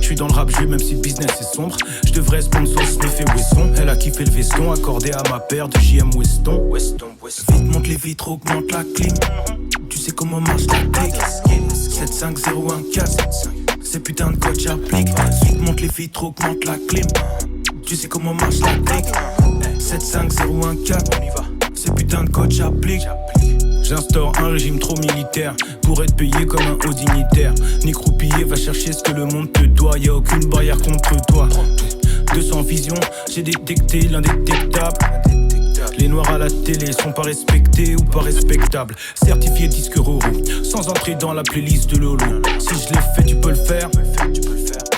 J'suis dans le rap jeu même si le business est sombre. J'devrais sponsor sniffer Wesson. Elle a kiffé le veston accordé à ma paire de JM Weston. Vite monte les vitres, augmente la clim. Tu sais comment marche la clique. 75014, ces putains de codes j'applique. Vite monte les vitres, augmente la clim. Tu sais comment marche la clique. 75014, on y va. Ces putains de codes j'applique. J'instaure un régime trop militaire pour être payé comme un haut dignitaire. Ni croupillé, va chercher ce que le monde te doit. Y'a aucune barrière contre toi. 200 visions, j'ai détecté l'indétectable. Les noirs à la télé sont pas respectés ou pas respectables. Certifié disque Roro, sans entrer dans la playlist de Lolo. Si je l'ai fait, tu peux le faire.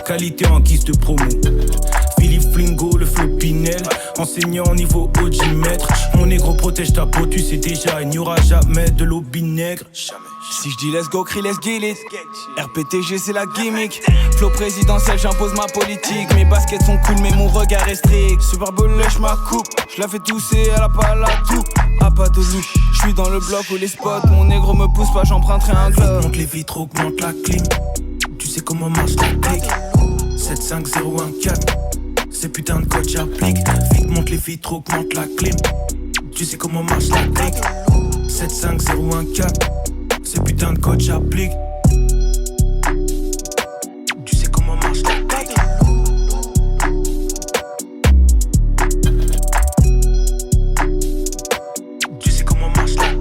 Qualité en guise de promo. Philippe Flingo, le flow Pinel. Enseignant niveau OG maître. Mon négro protège ta peau, tu sais déjà. Il n'y aura jamais de l'eau vinaigre. Si je dis let's go, crie let's get it. RPTG c'est la gimmick. Flow présidentiel, j'impose ma politique. Mes baskets sont cool mais mon regard est strict. Super Bowl lèche ma coupe. Je la fais tousser, elle a pas la tout. Ah pas de loup, je suis dans le bloc où les spots. Mon négro me pousse pas, j'emprunterai un globe. Monte les vitres, augmente la clim. Tu sais comment marche la clique. 75014, ces putains de codes j'applique. Vite monte les vitres, augmente la clim. Tu sais comment marche la clique. 75014, ces putains de codes j'applique. Tu sais comment marche la clique. Tu sais comment marche la clique.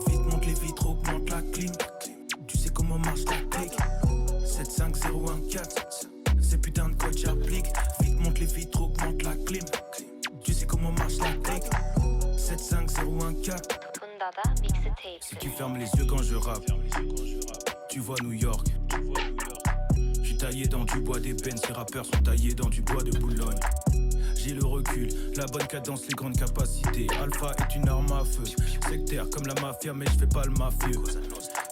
Vite monte les vitres, augmente la clim. Tu sais comment marche la clique. 75014, ces putains de codes j'applique. Vite monte les vitres, augmente la clim. Tu sais comment marche la clique. 75014. Si tu fermes les yeux quand je rappe, tu vois New York. J'suis taillé dans du bois d'ébène, ces rappeurs sont taillés dans du bois de Boulogne. J'ai le recul, la bonne cadence, les grandes capacités. Alpha est une arme à feu. Sectaire comme la mafia, mais je fais pas le mafieux.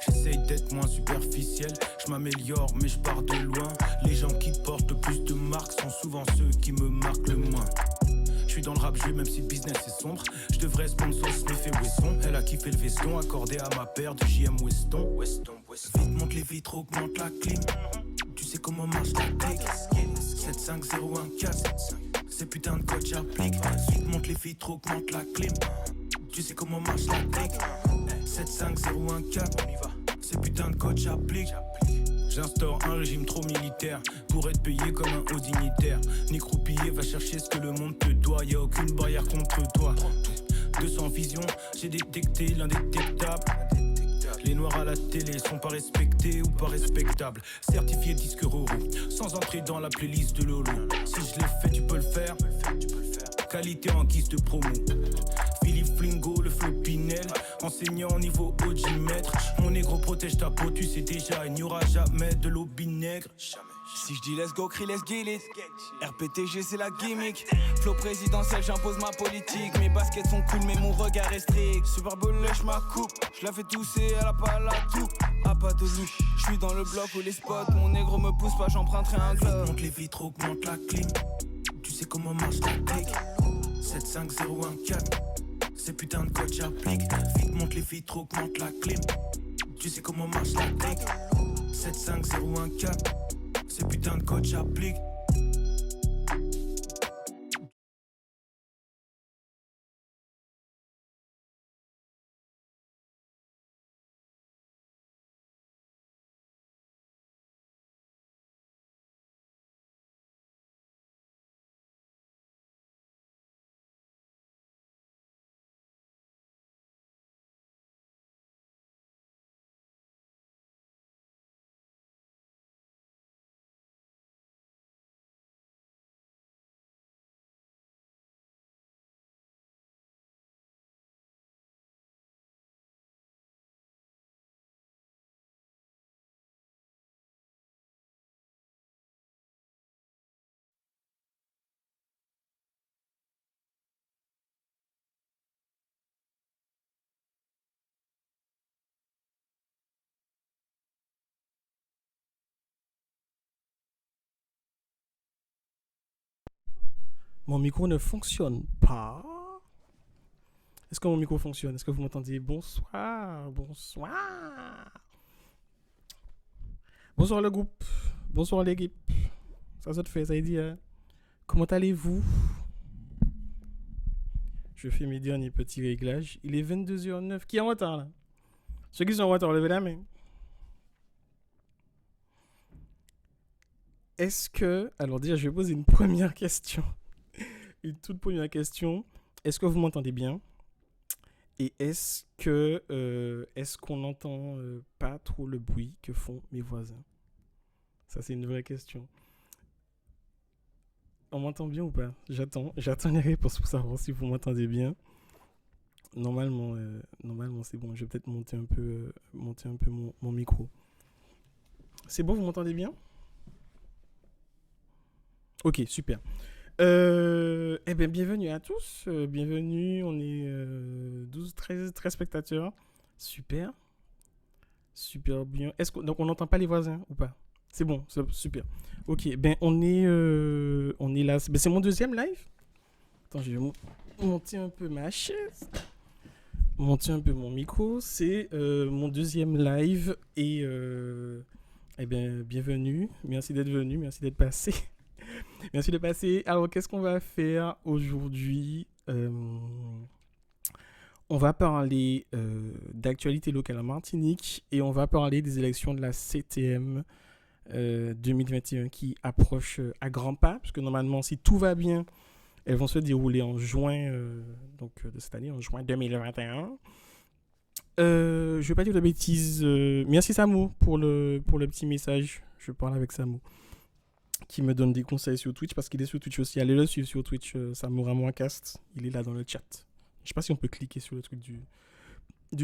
J'essaye d'être moins superficiel. Je m'améliore, mais je pars de loin. Les gens qui portent le plus de marques sont souvent ceux qui me marquent le moins. Je suis dans le rap jeu même si le business est sombre. Je devrais sponsor sniffer Wesson. Elle a kiffé le veston accordé à ma paire de JM Weston. Vite monte les vitres, augmente la clim. Tu sais comment marche la clique. 75014, ces putains de codes j'applique. Vite monte les vitres, augmente la clim. Tu sais comment marche la clique. 75014, on y va. Ces putains de codes j'applique. J'instaure un régime trop militaire pour être payé comme un haut dignitaire. Ni croupillé, va chercher ce que le monde te doit. Y'a aucune barrière contre toi. 200 visions, j'ai détecté l'indétectable. Les noirs à la télé sont pas respectés ou pas respectables. Certifié disque Roro, sans entrer dans la playlist de Lolo. Si je l'ai fait, tu peux le faire. Qualité en guise de promo. Philippe Flingo, le flow Pinel. Enseignant niveau OG maître. Mon négro protège ta peau, tu sais déjà. Il n'y aura jamais de l'eau vinaigre. Si je dis let's go, crie let's get it. RPTG c'est la gimmick. Flow présidentiel, j'impose ma politique. Mes baskets sont cool mais mon regard est strict. Super Bowl lèche ma coupe. Je la fais tousser, elle a pas la tout. Ah pas de loup, je suis dans le bloc où les spots. Mon négro me pousse pas, j'emprunterai un globe. Monte les vitres, augmente la clim. Tu sais comment marche la clique. 75014, ces putains de codes j'applique. Vite monte les vitres, augmente la clim. Tu sais comment marche la clique. 75014, ces putains de codes j'applique. Mon micro ne fonctionne pas. Est-ce que mon micro fonctionne? Est-ce que vous m'entendez? Bonsoir. Bonsoir le groupe. Bonsoir l'équipe. Ça se fait, ça y dit. Comment allez-vous? Je fais mes derniers petits réglages. Il est 22h09. Qui est en retard là? Ceux qui sont en retard, levez la main. Est-ce que... Alors déjà, je vais poser une première question. Une toute première question. Est-ce que vous m'entendez bien? Et est-ce qu'on n'entend pas trop le bruit que font mes voisins? Ça, c'est une vraie question. On m'entend bien ou pas? J'attends les réponses pour savoir si vous m'entendez bien. Normalement, c'est bon. Je vais peut-être monter un peu mon micro. C'est bon, vous m'entendez bien? Ok, super. Eh bien, bienvenue à tous. Bienvenue, on est 12, 13 spectateurs. Super. Super bien. Donc, on n'entend pas les voisins ou pas? C'est bon, c'est super. Ok, ben on est là. Ben, c'est mon deuxième live. Attends, je vais monter un peu ma chaise. Monter un peu mon micro. C'est mon deuxième live. Et eh bien, bienvenue. Merci d'être venu. Merci d'être passé. Merci de passer. Alors, qu'est-ce qu'on va faire aujourd'hui? On va parler d'actualité locale en Martinique et on va parler des élections de la CTM 2021 qui approchent à grands pas, parce que normalement, si tout va bien, elles vont se dérouler en juin de cette année, en juin 2021. Je ne vais pas dire de bêtises. Merci Samou pour le petit message. Je parle avec Samou, qui me donne des conseils sur Twitch, parce qu'il est sur Twitch aussi. Allez le suivre sur Twitch, Samoura Moicast. Il est là dans le chat. Je ne sais pas si on peut cliquer sur le truc du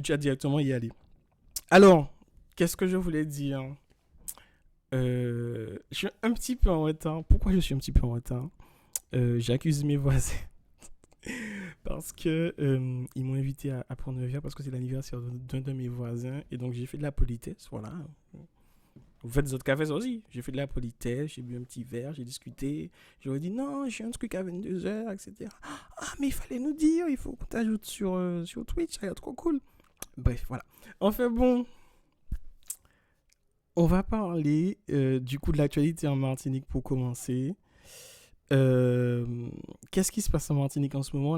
chat directement et y aller. Alors, qu'est-ce que je voulais dire? Je suis un petit peu en retard. Pourquoi je suis un petit peu en retard? J'accuse mes voisins. Parce que ils m'ont invité à prendre un verre parce que c'est l'anniversaire d'un de mes voisins. Et donc, j'ai fait de la politesse. Voilà. Vous faites des autres cafés aussi. J'ai fait de la politesse, j'ai bu un petit verre, j'ai discuté. J'aurais dit non, j'ai un truc à 22h, etc. Ah, mais il fallait nous dire, il faut qu'on t'ajoute sur Twitch, ça a l'air trop cool. Bref, voilà. Enfin bon, on va parler du coup de l'actualité en Martinique pour commencer. Qu'est-ce qui se passe en Martinique en ce moment?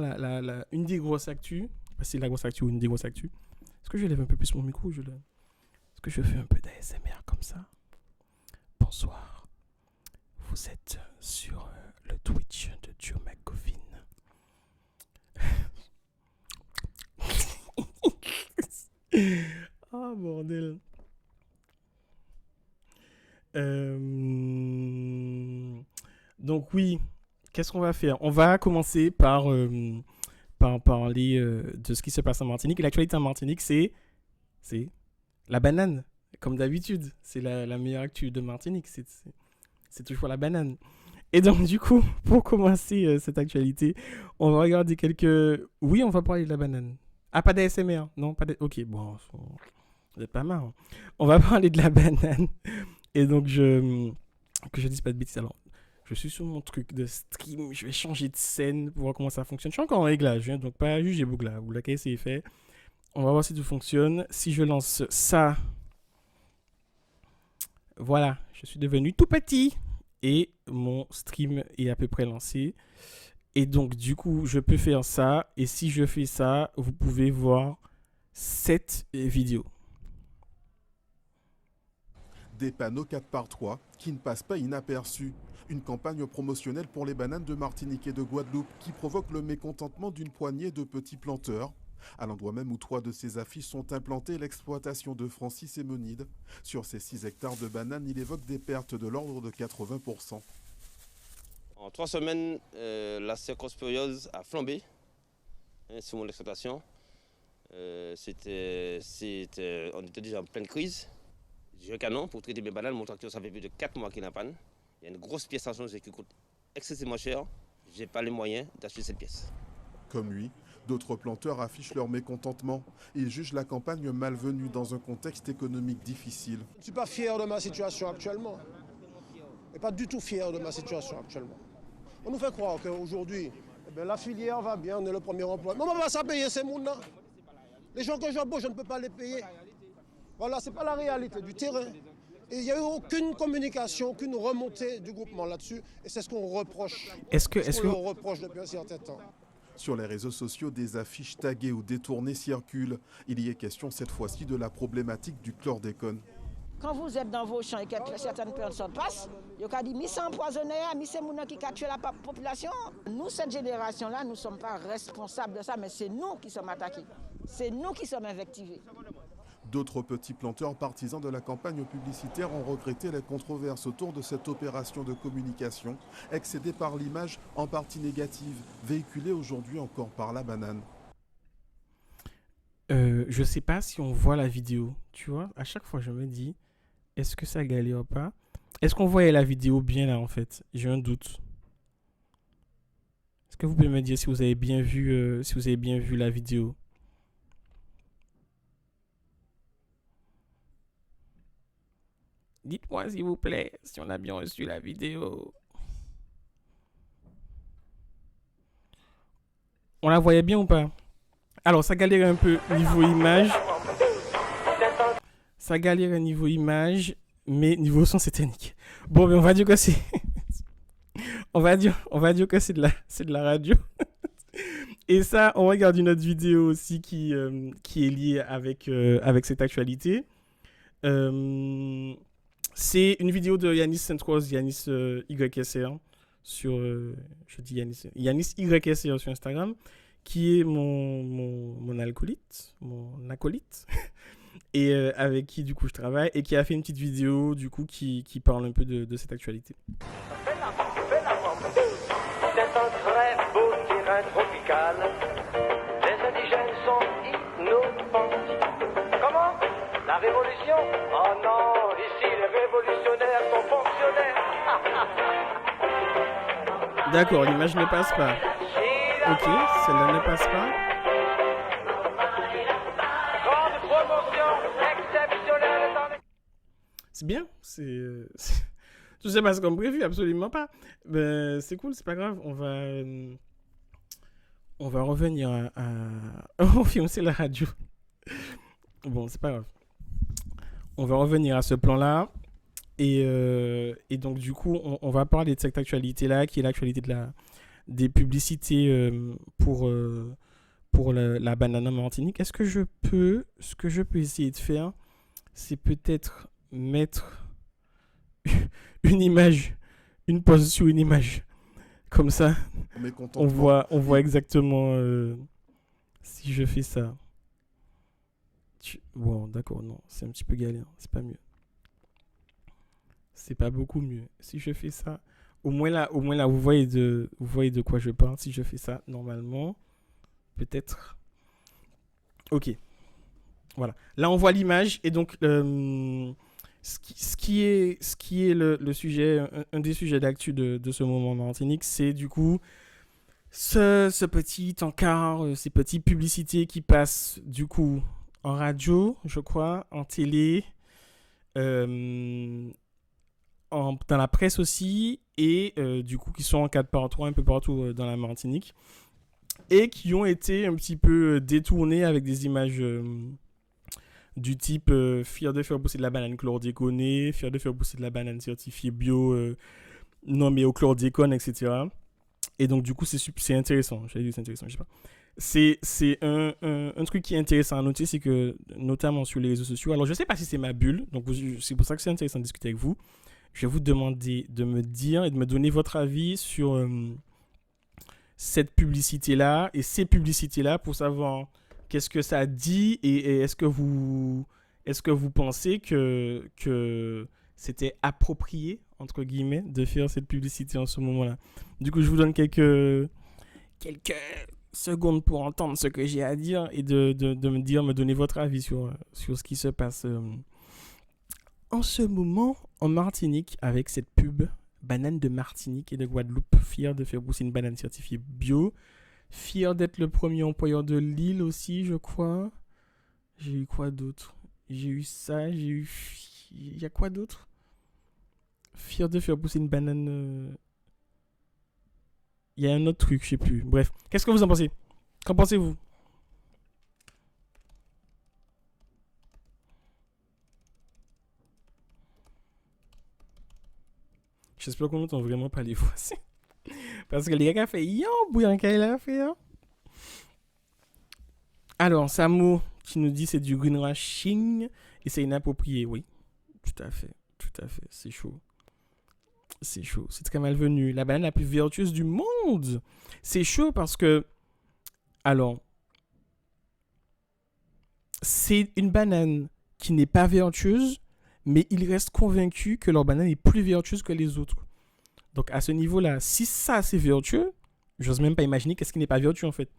Une des grosses actus, c'est la grosse actu ou une des grosses actus. Est-ce que je lève un peu plus mon micro? Est-ce que je fais un peu d'ASMR comme ça? Bonsoir. Vous êtes sur le Twitch de Joe McGuffin. Ah, bordel. Donc oui, qu'est-ce qu'on va faire? On va commencer par parler de ce qui se passe en Martinique. Et l'actualité en Martinique, c'est la banane. Comme d'habitude, c'est la meilleure actu de Martinique. C'est toujours la banane. Et donc, du coup, pour commencer cette actualité, on va regarder quelques... Oui, on va parler de la banane. Ah, pas d'ASMR? Non, pas Ok, bon, vous êtes pas marrant. On va parler de la banane. Et donc, que je dise pas de bêtises. Alors, je suis sur mon truc de stream. Je vais changer de scène pour voir comment ça fonctionne. Je suis encore en réglage, hein, donc pas juger Bougla. Bougla, c'est fait. On va voir si tout fonctionne. Si je lance ça... Voilà, je suis devenu tout petit et mon stream est à peu près lancé. Et donc, du coup, je peux faire ça. Et si je fais ça, vous pouvez voir cette vidéo. Des panneaux 4x3 qui ne passent pas inaperçus. Une campagne promotionnelle pour les bananes de Martinique et de Guadeloupe qui provoque le mécontentement d'une poignée de petits planteurs. À l'endroit même où 3 de ces affiches sont implantées, l'exploitation de Francis Hémonide. Sur ces 6 hectares de bananes, il évoque des pertes de l'ordre de 80%. En 3 semaines, la cercosporiose a flambé sur mon exploitation. On était déjà en pleine crise. J'ai un canon pour traiter mes bananes. Mon tracteur, ça fait plus de 4 mois qu'il est en panne. Il y a une grosse pièce à changer qui coûte excessivement cher. Je n'ai pas les moyens d'acheter cette pièce. Comme lui, d'autres planteurs affichent leur mécontentement. Ils jugent la campagne malvenue dans un contexte économique difficile. Je ne suis pas fier de ma situation actuellement. Et pas du tout fier de ma situation actuellement. On nous fait croire qu'aujourd'hui, la filière va bien, on est le premier emploi. Mais on va pas payer ces mondes-là. Les gens que j'embauche, je ne peux pas les payer. Voilà, ce n'est pas la réalité du terrain. Et il n'y a eu aucune communication, aucune remontée du groupement là-dessus. Et c'est ce qu'on reproche. Est-ce que qu'on reproche depuis un certain temps. Sur les réseaux sociaux, des affiches taguées ou détournées circulent. Il y est question cette fois-ci de la problématique du chlordécone. Quand vous êtes dans vos champs et que certaines personnes passent, il y a dit « mis empoisonné, mis c'est moun qui a tué la population ». Nous, cette génération-là, nous ne sommes pas responsables de ça, mais c'est nous qui sommes attaqués. C'est nous qui sommes invectivés. D'autres petits planteurs partisans de la campagne publicitaire ont regretté les controverses autour de cette opération de communication, excédée par l'image en partie négative, véhiculée aujourd'hui encore par la banane. Je sais pas si on voit la vidéo, tu vois. À chaque fois, je me dis, est-ce que ça galère pas? Est-ce qu'on voyait la vidéo bien là, en fait? J'ai un doute. Est-ce que vous pouvez me dire si vous avez bien vu, la vidéo? Dites-moi s'il vous plaît si on a bien reçu la vidéo. On la voyait bien ou pas? Alors, ça galère un peu niveau image. Ça galère niveau image, mais niveau son, c'était nickel. Bon, mais on va dire que c'est... on va dire que c'est de la radio. Et ça, on regarde une autre vidéo aussi qui est liée avec cette actualité. C'est une vidéo de Yanis Sainte-Rose, Yanis YSR, sur, je dis Yanis YSR sur Instagram, qui est mon acolyte, et avec qui du coup je travaille, et qui a fait une petite vidéo du coup qui parle un peu de cette actualité. C'est un très beau terrain tropical. Les indigènes sont innocents. Comment? La révolution? Oh non, ici les révolutionnaires sont fonctionnaires. D'accord, l'image ne passe pas. Ok, celle-là ne passe pas. Grande promotion exceptionnelle dans les... C'est bien, tout se passe comme prévu, absolument pas. Ben, c'est cool, c'est pas grave. On va revenir à... Oh, film, c'est la radio. Bon, c'est pas grave. On va revenir à ce plan-là. Et donc, du coup, on va parler de cette actualité-là, qui est l'actualité des publicités pour la banane en Martinique. Ce que je peux essayer de faire, c'est peut-être mettre une image, une pause sur une image. Comme ça, on voit exactement si je fais ça. Bon, d'accord, non, c'est un petit peu galère, c'est pas mieux. C'est pas beaucoup mieux. Si je fais ça, au moins là, vous voyez de quoi je parle. Si je fais ça, normalement, peut-être. Ok. Voilà. Là, on voit l'image. Et donc, ce qui est le sujet, un des sujets d'actu de ce moment en Martinique, c'est du coup ce petit encart, ces petites publicités qui passent du coup en radio, je crois, en télé, dans la presse aussi, et du coup qui sont en 4x3 un peu partout dans la Martinique, et qui ont été un petit peu détournés avec des images du type fier de faire pousser de la banane chlordéconée, fier de faire pousser de la banane certifiée bio, non mais au chlordécone, etc. Et donc du coup c'est intéressant, j'allais dire c'est intéressant, je sais pas. C'est un truc qui est intéressant à noter, c'est que notamment sur les réseaux sociaux, alors je sais pas si c'est ma bulle, donc c'est pour ça que c'est intéressant de discuter avec vous. Je vais vous demander de me dire et de me donner votre avis sur cette publicité-là et ces publicités-là pour savoir qu'est-ce que ça dit et est-ce que vous pensez que c'était approprié, entre guillemets, de faire cette publicité en ce moment-là. Du coup, je vous donne quelques secondes pour entendre ce que j'ai à dire et de me donner votre avis sur ce qui se passe en ce moment en Martinique avec cette pub banane de Martinique et de Guadeloupe, fier de faire pousser une banane certifiée bio, fier d'être le premier employeur de l'île aussi, je crois. J'ai eu quoi d'autre? J'ai eu ça, il y a quoi d'autre? Fier de faire pousser une banane Il y a un autre truc, je sais plus. Bref, qu'est-ce que vous en pensez? Qu'en pensez-vous? J'espère qu'on n'entend vraiment pas les voix. Parce que les gars fait yo, bouillant qu'il a fait. Hein? Alors, Samo qui nous dit c'est du greenwashing et c'est inapproprié. Oui, tout à fait. Tout à fait. C'est chaud. C'est chaud. C'est très malvenu. La banane la plus vertueuse du monde. C'est chaud parce que. Alors. C'est une banane qui n'est pas vertueuse, mais ils restent convaincus que leur banane est plus vertueuse que les autres. Donc à ce niveau-là, si ça c'est vertueux, j'ose même pas imaginer qu'est-ce qui n'est pas vertueux en fait.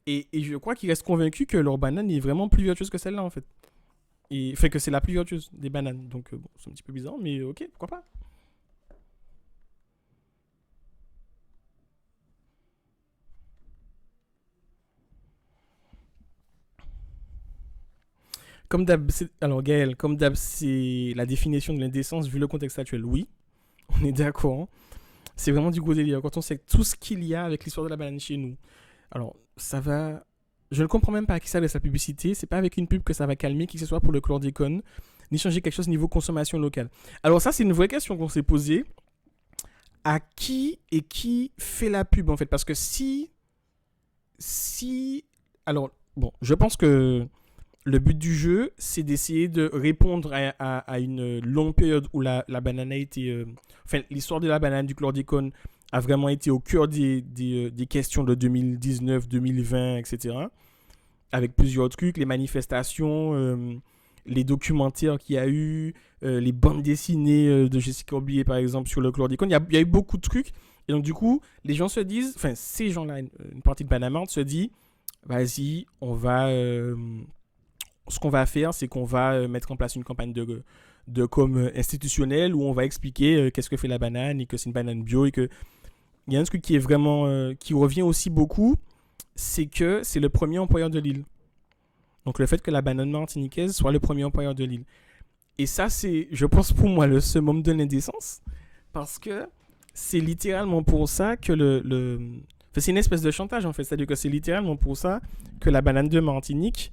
Et je crois qu'ils restent convaincus que leur banane est vraiment plus vertueuse que celle-là en fait. Et fait que c'est la plus vertueuse des bananes. Donc bon, c'est un petit peu bizarre, mais ok, pourquoi pas. Comme d'hab, alors Gaël, comme d'hab, c'est la définition de l'indécence vu le contexte actuel. Oui, on est d'accord. Hein. C'est vraiment du gros délire. Quand on sait tout ce qu'il y a avec l'histoire de la banane chez nous. Alors, ça va... Je ne comprends même pas à qui ça laisse la publicité. C'est pas avec une pub que ça va calmer qui que ce soit pour le chlordécone, ni changer quelque chose niveau consommation locale. Alors ça, c'est une vraie question qu'on s'est posée. À qui et qui fait la pub, en fait? Parce que si... Alors, bon, je pense que... Le but du jeu, c'est d'essayer de répondre à une longue période où la banane a été... Enfin, l'histoire de la banane, du chlordécone, a vraiment été au cœur des questions de 2019, 2020, etc. Avec plusieurs trucs, les manifestations, les documentaires qu'il y a eu, les bandes dessinées de Jessica Orbier, par exemple, sur le chlordécone. Il y a eu beaucoup de trucs. Et donc, du coup, les gens se disent... Enfin, ces gens-là, une partie de Banamart se dit, vas-y, on va... ce qu'on va faire, c'est qu'on va mettre en place une campagne de com institutionnelle où on va expliquer qu'est-ce que fait la banane et que c'est une banane bio et que il y a un truc qui est vraiment qui revient aussi beaucoup, c'est que c'est le premier employeur de l'île. Donc le fait que la banane martiniquaise soit le premier employeur de l'île. Et ça, c'est, je pense pour moi, le summum de l'indécence parce que c'est littéralement pour ça que enfin, c'est une espèce de chantage en fait, c'est-à-dire que c'est littéralement pour ça que la banane de Martinique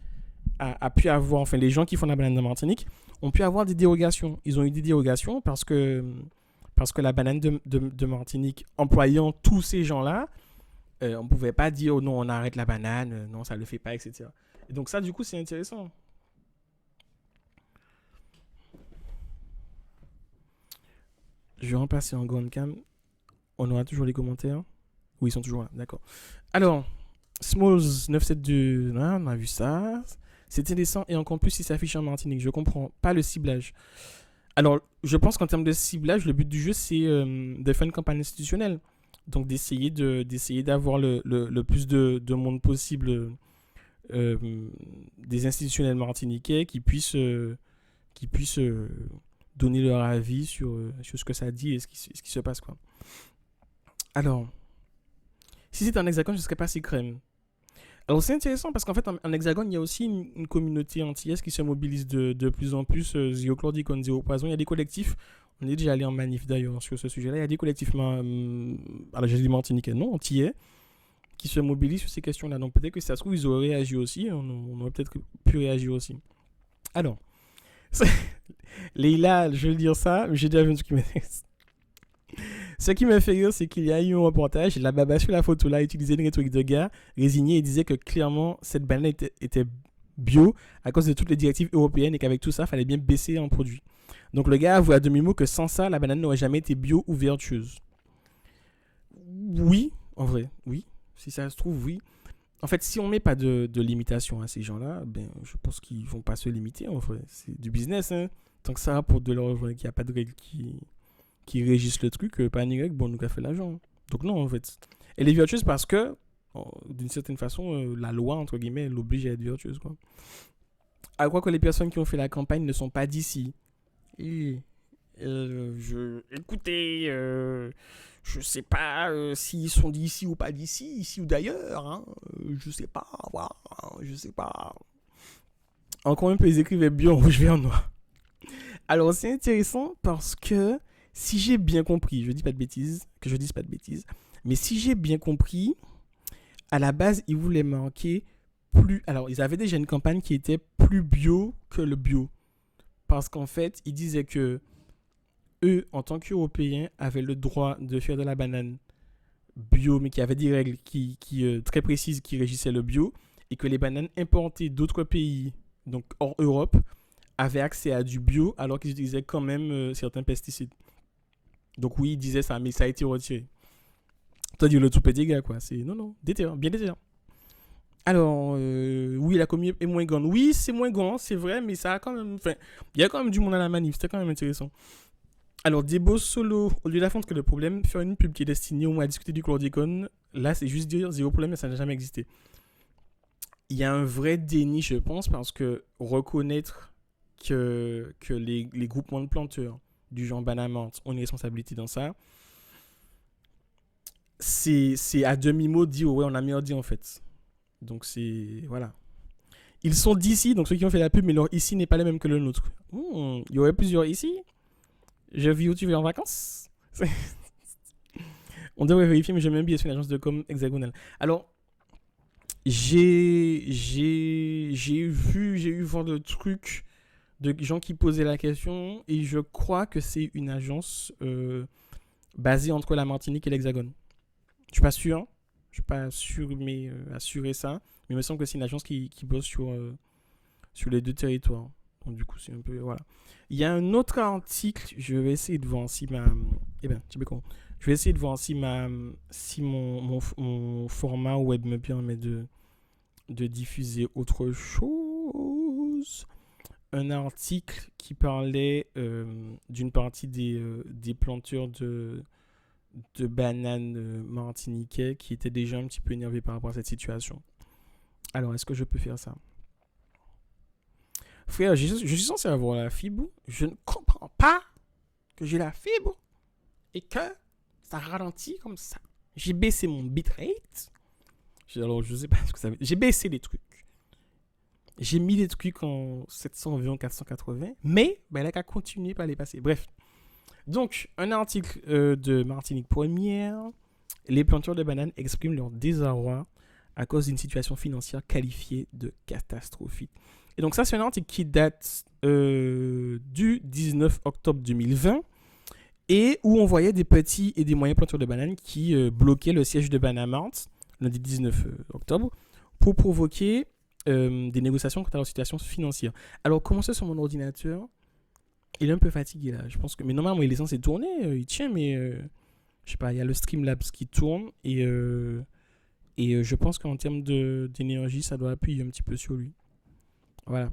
a pu avoir, enfin les gens qui font la banane de Martinique ont pu avoir des dérogations. Ils ont eu des dérogations parce que la banane de Martinique, employant tous ces gens-là, on ne pouvait pas dire oh non, on arrête la banane, non, ça ne le fait pas, etc. Et donc ça, du coup, c'est intéressant. Je vais repasser en grande cam. On aura toujours les commentaires. Oui, ils sont toujours là, d'accord. Alors, Smalls972, on a vu ça. C'est intéressant et encore plus si ça s'affiche en Martinique. Je comprends pas le ciblage. Alors, je pense qu'en termes de ciblage, le but du jeu, c'est de faire une campagne institutionnelle. Donc, d'essayer d'avoir le plus de monde possible des institutionnels martiniquais qui puissent donner leur avis sur ce que ça dit et ce qui se passe, quoi. Alors, si c'était un hexagone, je ne serais pas si crème. Alors c'est intéressant parce qu'en fait en Hexagone il y a aussi une communauté antillaise qui se mobilise de plus en plus. Zéro chlordécone, zéro poison. Il y a des collectifs, on est déjà allé en manif d'ailleurs sur ce sujet-là. Il y a des collectifs, alors j'ai dit martiniquais, non, antillais, qui se mobilisent sur ces questions-là. Donc peut-être que si ça se trouve ils auraient réagi aussi, on aurait peut-être pu réagir aussi. Alors, Leïla, je vais dire ça, mais j'ai déjà vu un truc qui m'intéresse. Ce qui me fait rire, c'est qu'il y a eu un reportage, la baba sur la photo là utilisait une rhétorique de gars résigné et disait que clairement cette banane était bio à cause de toutes les directives européennes et qu'avec tout ça, il fallait bien baisser en produit. Donc le gars avoue à demi-mot que sans ça, la banane n'aurait jamais été bio ou vertueuse. Oui, en vrai, oui. Si ça se trouve, oui. En fait, si on met pas de limitation à ces gens-là, ben, je pense qu'ils vont pas se limiter en vrai. C'est du business, hein. Tant que ça rapporte de l'or, qu'il n'y a pas de règles qui régissent le truc, pas une règle, bon, nous a fait l'argent. Donc non, en fait. Elle est vertueuse parce que, d'une certaine façon, la loi, entre guillemets, l'oblige à être vertueuse, quoi. À croire que les personnes qui ont fait la campagne ne sont pas d'ici. Écoutez, je sais pas s'ils sont d'ici ou pas d'ici, ici ou d'ailleurs, hein. Je sais pas, voilà, je sais pas. Encore un peu, ils écrivaient bien rouge, vert, noir. Alors, c'est intéressant parce que, si j'ai bien compris, je dis pas de bêtises, Mais si j'ai bien compris, à la base, ils voulaient marquer plus... Alors, ils avaient déjà une campagne qui était plus bio que le bio. Parce qu'en fait, ils disaient que eux, en tant qu'Européens, avaient le droit de faire de la banane bio, mais qu'il y avait des règles très précises qui régissaient le bio, et que les bananes importées d'autres pays, donc hors Europe, avaient accès à du bio, alors qu'ils utilisaient quand même certains pesticides. Donc oui, ils disaient ça, mais ça a été retiré. Toi, dis le tout petit gars, quoi. C'est non, déterre, bien déterre. Alors, oui, la communauté est moins grande. Oui, c'est moins grand, c'est vrai, mais ça a quand même... Enfin, il y a quand même du monde à la manif, c'était quand même intéressant. Alors, Debo Solo, au lieu d'affronter le problème, faire une pub qui est destinée au moins à discuter du chlordécone, là, c'est juste dire zéro problème, mais ça n'a jamais existé. Il y a un vrai déni, je pense, parce que reconnaître que les groupements de planteurs du genre Banamart ont une responsabilité dans ça, c'est à demi-mot dire ouais, on a merdé en fait. Donc c'est... Voilà. Ils sont d'ici, donc ceux qui ont fait la pub, mais leur ici n'est pas le même que le nôtre. Il y aurait plusieurs ici. Je vis où tu vas en vacances. On devrait vérifier, mais j'aime bien bien sur une agence de com hexagonale. Alors, j'ai eu voir le truc de gens qui posaient la question, et je crois que c'est une agence basée entre la Martinique et l'Hexagone. Je suis pas sûr, mais assurer ça. Mais il me semble que c'est une agence qui bosse sur les deux territoires. Donc du coup, c'est un peu... Voilà. Il y a un autre article, je vais essayer de voir si ma... Je vais essayer de voir si mon format web me permet de diffuser autre chose. Un article qui parlait d'une partie des planteurs de bananes martiniquais qui étaient déjà un petit peu énervés par rapport à cette situation. Alors, est-ce que je peux faire ça? Frère, je suis censé avoir la fibre. Je ne comprends pas que j'ai la fibre et que ça ralentit comme ça. J'ai baissé mon bitrate. Alors, je sais pas ce que ça veut dire. J'ai baissé les trucs. J'ai mis les trucs en 720, 480. Mais, ben, elle a qu'à continuer par les passer. Bref. Donc, un article de Martinique Première. Les planteurs de bananes expriment leur désarroi à cause d'une situation financière qualifiée de catastrophique. Et donc ça, c'est un article qui date du 19 octobre 2020 et où on voyait des petits et des moyens planteurs de bananes qui bloquaient le siège de Banamart lundi 19 octobre pour provoquer des négociations quant à leur situation financière. Alors, commencer sur mon ordinateur, il est un peu fatigué là. Je pense que, mais normalement, il est censé tourner, il tient, mais je sais pas, il y a le Streamlabs qui tourne et je pense qu'en termes d'énergie, ça doit appuyer un petit peu sur lui. Voilà.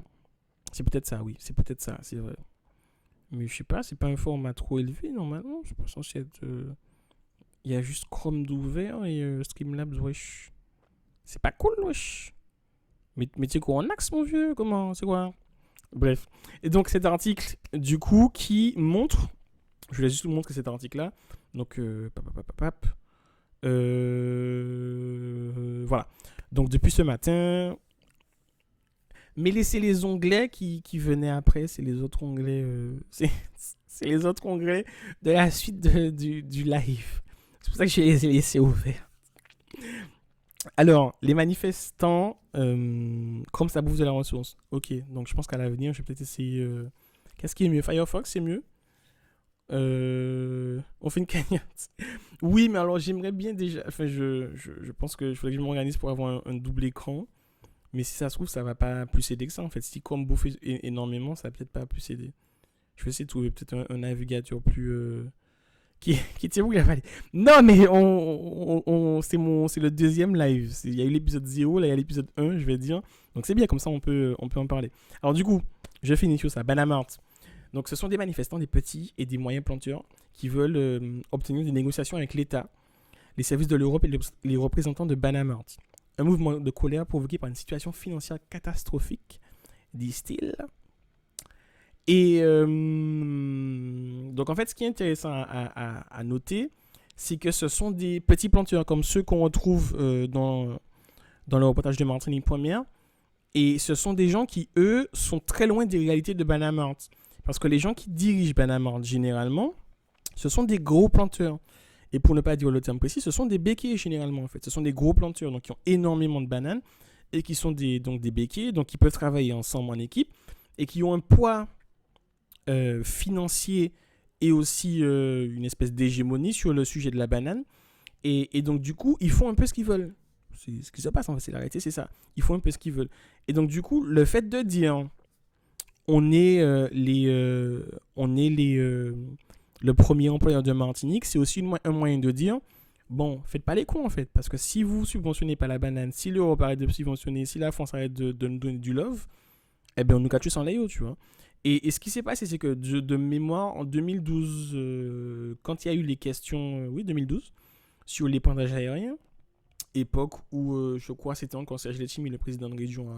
C'est peut-être ça, oui. C'est peut-être ça, c'est vrai. Mais je sais pas, c'est pas un format trop élevé, normalement. Je suis pas censé être... Il y a juste Chrome d'ouvert et Streamlabs, wesh. C'est pas cool, wesh. Mais tu sais quoi, en axe, mon vieux? Comment? C'est quoi? Bref. Et donc, cet article, du coup, qui montre... Je vais juste vous montrer cet article-là. Donc, voilà. Donc, depuis ce matin... Mais laissez les onglets qui venaient après, c'est les autres onglets, c'est les autres onglets de la suite du live. C'est pour ça que je les ai laissés ouverts. Alors, les manifestants, comme ça bouffe de la ressource. Ok, donc je pense qu'à l'avenir, je vais peut-être essayer... Qu'est-ce qui est mieux? Firefox, c'est mieux? On fait une cagnotte. Oui, mais alors j'aimerais bien déjà... Enfin, je pense qu'il faudrait que je m'organise pour avoir un double écran. Mais si ça se trouve, ça va pas plus aider que ça, en fait. Si Chrome bouffe énormément, ça va peut-être pas plus aider. Je vais essayer de trouver peut-être un navigateur plus... qui tient où il a fallu. Non, mais c'est le deuxième live. Il y a eu l'épisode 0, là il y a l'épisode 1, je vais dire. Donc c'est bien, comme ça on peut en parler. Alors du coup, je finis sur ça. Banamart. Donc ce sont des manifestants, des petits et des moyens planteurs qui veulent obtenir des négociations avec l'État, les services de l'Europe et les représentants de Banamart. Un mouvement de colère provoqué par une situation financière catastrophique, disent-ils. Et donc en fait, ce qui est intéressant à noter, c'est que ce sont des petits planteurs comme ceux qu'on retrouve dans le reportage de Martinique Première. Et ce sont des gens qui, eux, sont très loin des réalités de Banamart. Parce que les gens qui dirigent Banamart, généralement, ce sont des gros planteurs. et pour ne pas dire le terme précis, ce sont des béquets généralement en fait. Ce sont des gros planteurs donc qui ont énormément de bananes et qui sont des béquets, donc qui peuvent travailler ensemble en équipe et qui ont un poids financier et aussi une espèce d'hégémonie sur le sujet de la banane. Et donc du coup, ils font un peu ce qu'ils veulent. C'est ce qui se passe en fait, c'est la réalité, c'est ça. Ils font un peu ce qu'ils veulent. Et donc du coup, le fait de dire on est le premier employeur de Martinique, c'est aussi un moyen de dire bon, faites pas les cons en fait, parce que si vous subventionnez pas la banane, si l'Europe arrête de subventionner, si la France arrête de nous donner du love, eh bien on nous cache sans l'aïeau, tu vois. Et ce qui s'est passé, c'est que de mémoire, en 2012, quand il y a eu les questions, 2012, sur l'épandage aérien, époque où je crois c'était encore Serge Letchimy, le président de région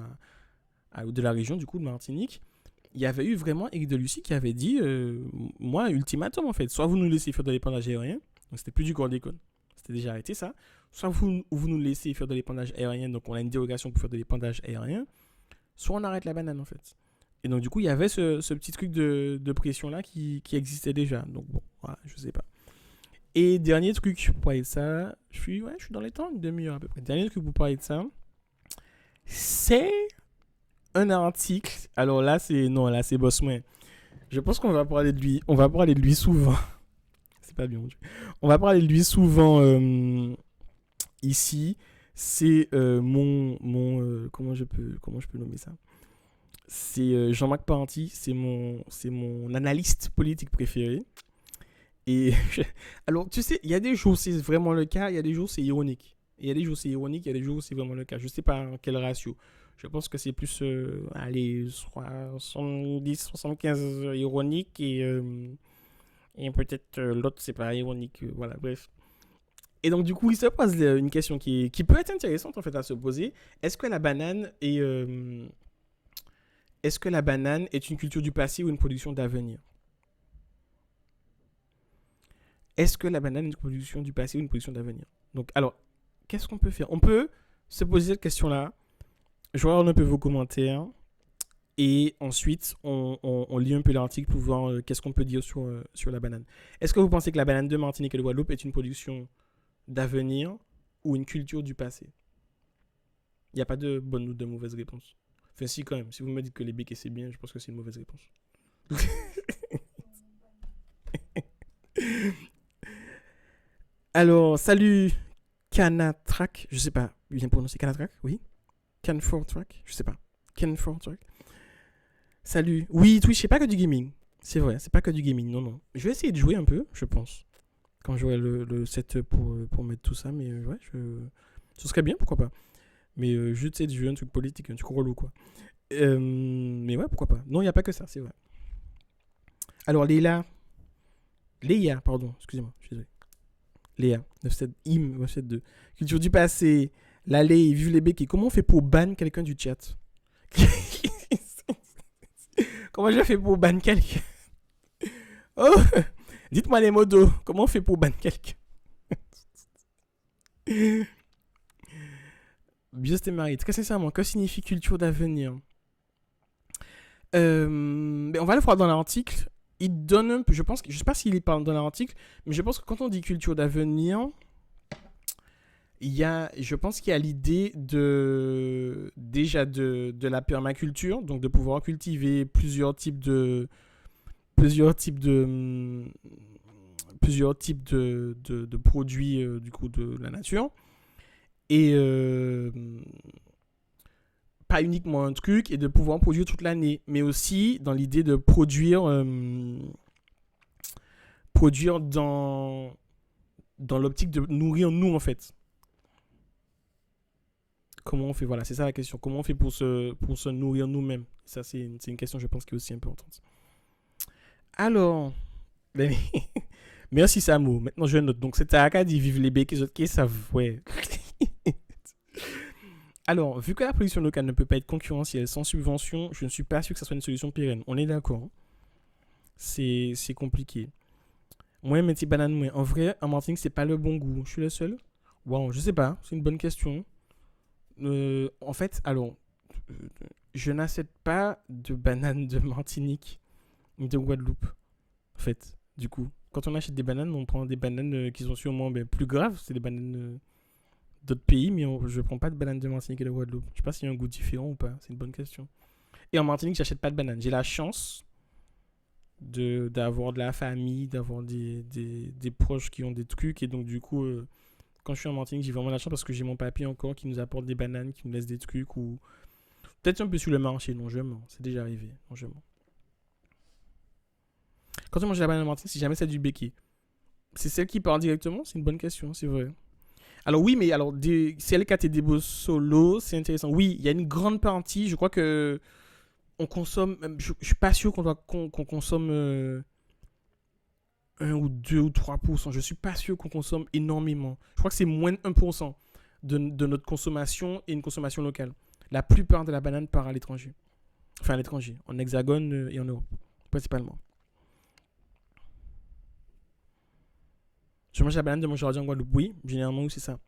de la région du coup de Martinique, il y avait eu vraiment Éric Delucy qui avait dit moi ultimatum en fait, soit vous nous laissez faire de l'épandage aérien, donc c'était plus du chlordécone, c'était déjà arrêté ça, soit vous nous laissez faire de l'épandage aérien, donc on a une dérogation pour faire de l'épandage aérien, soit on arrête la banane en fait. Et donc du coup il y avait ce petit truc de pression là qui existait déjà, donc bon voilà, je sais pas. Et dernier truc pour parler de ça, je suis dans les temps, une demi-heure à peu près. Dernier truc pour parler de ça, c'est un article. Alors là, c'est Bossuet. Je pense qu'on va parler de lui. On va parler de lui souvent. C'est pas bien. On va parler de lui souvent ici. C'est comment je peux nommer ça. C'est Jean-Marc Parenti. C'est mon analyste politique préféré. Et alors, tu sais, il y a des jours c'est vraiment le cas, il y a des jours c'est ironique. Il y a des jours c'est ironique, il y a des jours c'est vraiment le cas. Je sais pas en quel ratio. Je pense que c'est plus 70, 75 ironique et peut-être l'autre c'est pas ironique. Voilà, bref. Et donc du coup, il se pose une question qui peut être intéressante en fait à se poser. Est-ce que la banane est une culture du passé ou une production d'avenir ? Est-ce que la banane est une production du passé ou une production d'avenir ? Donc, alors, qu'est-ce qu'on peut faire ? On peut se poser cette question-là. Je regarde un peu vos commentaires. Et ensuite, on lit un peu l'article pour voir qu'est-ce qu'on peut dire sur la banane. Est-ce que vous pensez que la banane de Martinique et de Guadeloupe est une production d'avenir ou une culture du passé ? Il n'y a pas de bonne ou de mauvaise réponse. Enfin, si, quand même. Si vous me dites que les béquets c'est bien, je pense que c'est une mauvaise réponse. Alors, salut Canatrak, je sais pas, bien prononcé Canatrak, oui. Canfortrack, je sais pas. Canfortrack. Salut. Oui, Twitch, c'est pas que du gaming. C'est vrai, c'est pas que du gaming, non. Je vais essayer de jouer un peu, je pense. Quand j'aurai le set pour mettre tout ça, mais ouais, ce serait bien, pourquoi pas. Mais je sais de jouer un truc politique, un truc relou, quoi. Mais ouais, pourquoi pas. Non, il n'y a pas que ça, c'est vrai. Alors, Léa, pardon, excusez-moi, je suis désolé. Léa, 972. Culture du passé. L'allée, vive les béquets. Comment on fait pour ban quelqu'un du chat ? Comment je fais pour ban quelqu'un ? Oh, dites-moi les modos. Comment on fait pour ban quelqu'un ? Just Marie, très sincèrement, que signifie culture d'avenir ? On va le voir dans l'article. Il donne un peu, je sais pas s'il parle dans l'article, mais je pense que quand on dit culture d'avenir, je pense qu'il y a l'idée de la permaculture, donc de pouvoir cultiver plusieurs types de produits du coup de la nature et pas uniquement un truc et de pouvoir produire toute l'année, mais aussi dans l'idée de produire dans l'optique de nourrir nous en fait. Comment on fait ? Voilà, c'est ça la question. Comment on fait pour se nourrir nous-mêmes ? Ça, c'est une question, je pense, qui est aussi importante. Alors, merci Samo. Maintenant, je note. Donc, c'était Akadi, vive les béquets, ok, ça, ouais. Alors, vu que la production locale ne peut pas être concurrentielle sans subvention, je ne suis pas sûr que ça soit une solution pérenne. On est d'accord. C'est compliqué. Moi, mes petits bananes, moi, en vrai, en Martinique, c'est pas le bon goût. Je suis le seul ? Wow, je sais pas. C'est une bonne question. En fait, alors, je n'achète pas de bananes de Martinique ni de Guadeloupe. En fait, du coup, quand on achète des bananes, on prend des bananes qui sont sûrement plus graves. C'est des bananes d'autres pays, mais je ne prends pas de bananes de Martinique et de Guadeloupe. Je ne sais pas s'il y a un goût différent ou pas. C'est une bonne question. Et en Martinique, j'achète pas de bananes. J'ai la chance d'avoir de la famille, d'avoir des proches qui ont des trucs. Et donc, du coup, quand je suis en Martinique, j'ai vraiment la chance parce que j'ai mon papy encore qui nous apporte des bananes, qui nous laisse des trucs. Ou peut-être un peu sur le marché. Non, je mens. C'est déjà arrivé. Non, je mens. Quand on mange la banane en Martinique, si jamais c'est du béquet, c'est celle qui part directement? C'est une bonne question, c'est vrai. Alors oui, mais alors celle qui a été des solo, c'est intéressant. Oui, il y a une grande partie, je crois que on consomme, je suis pas sûr qu'on consomme 1 ou 2 ou 3%. Je suis pas sûr qu'on consomme énormément. Je crois que c'est moins de 1% de notre consommation et une consommation locale. La plupart de la banane part à l'étranger. Enfin à l'étranger, en Hexagone et en Europe, principalement. Je mange la banane de mon jardin en Guadeloupe. Oui, généralement, oui, c'est ça.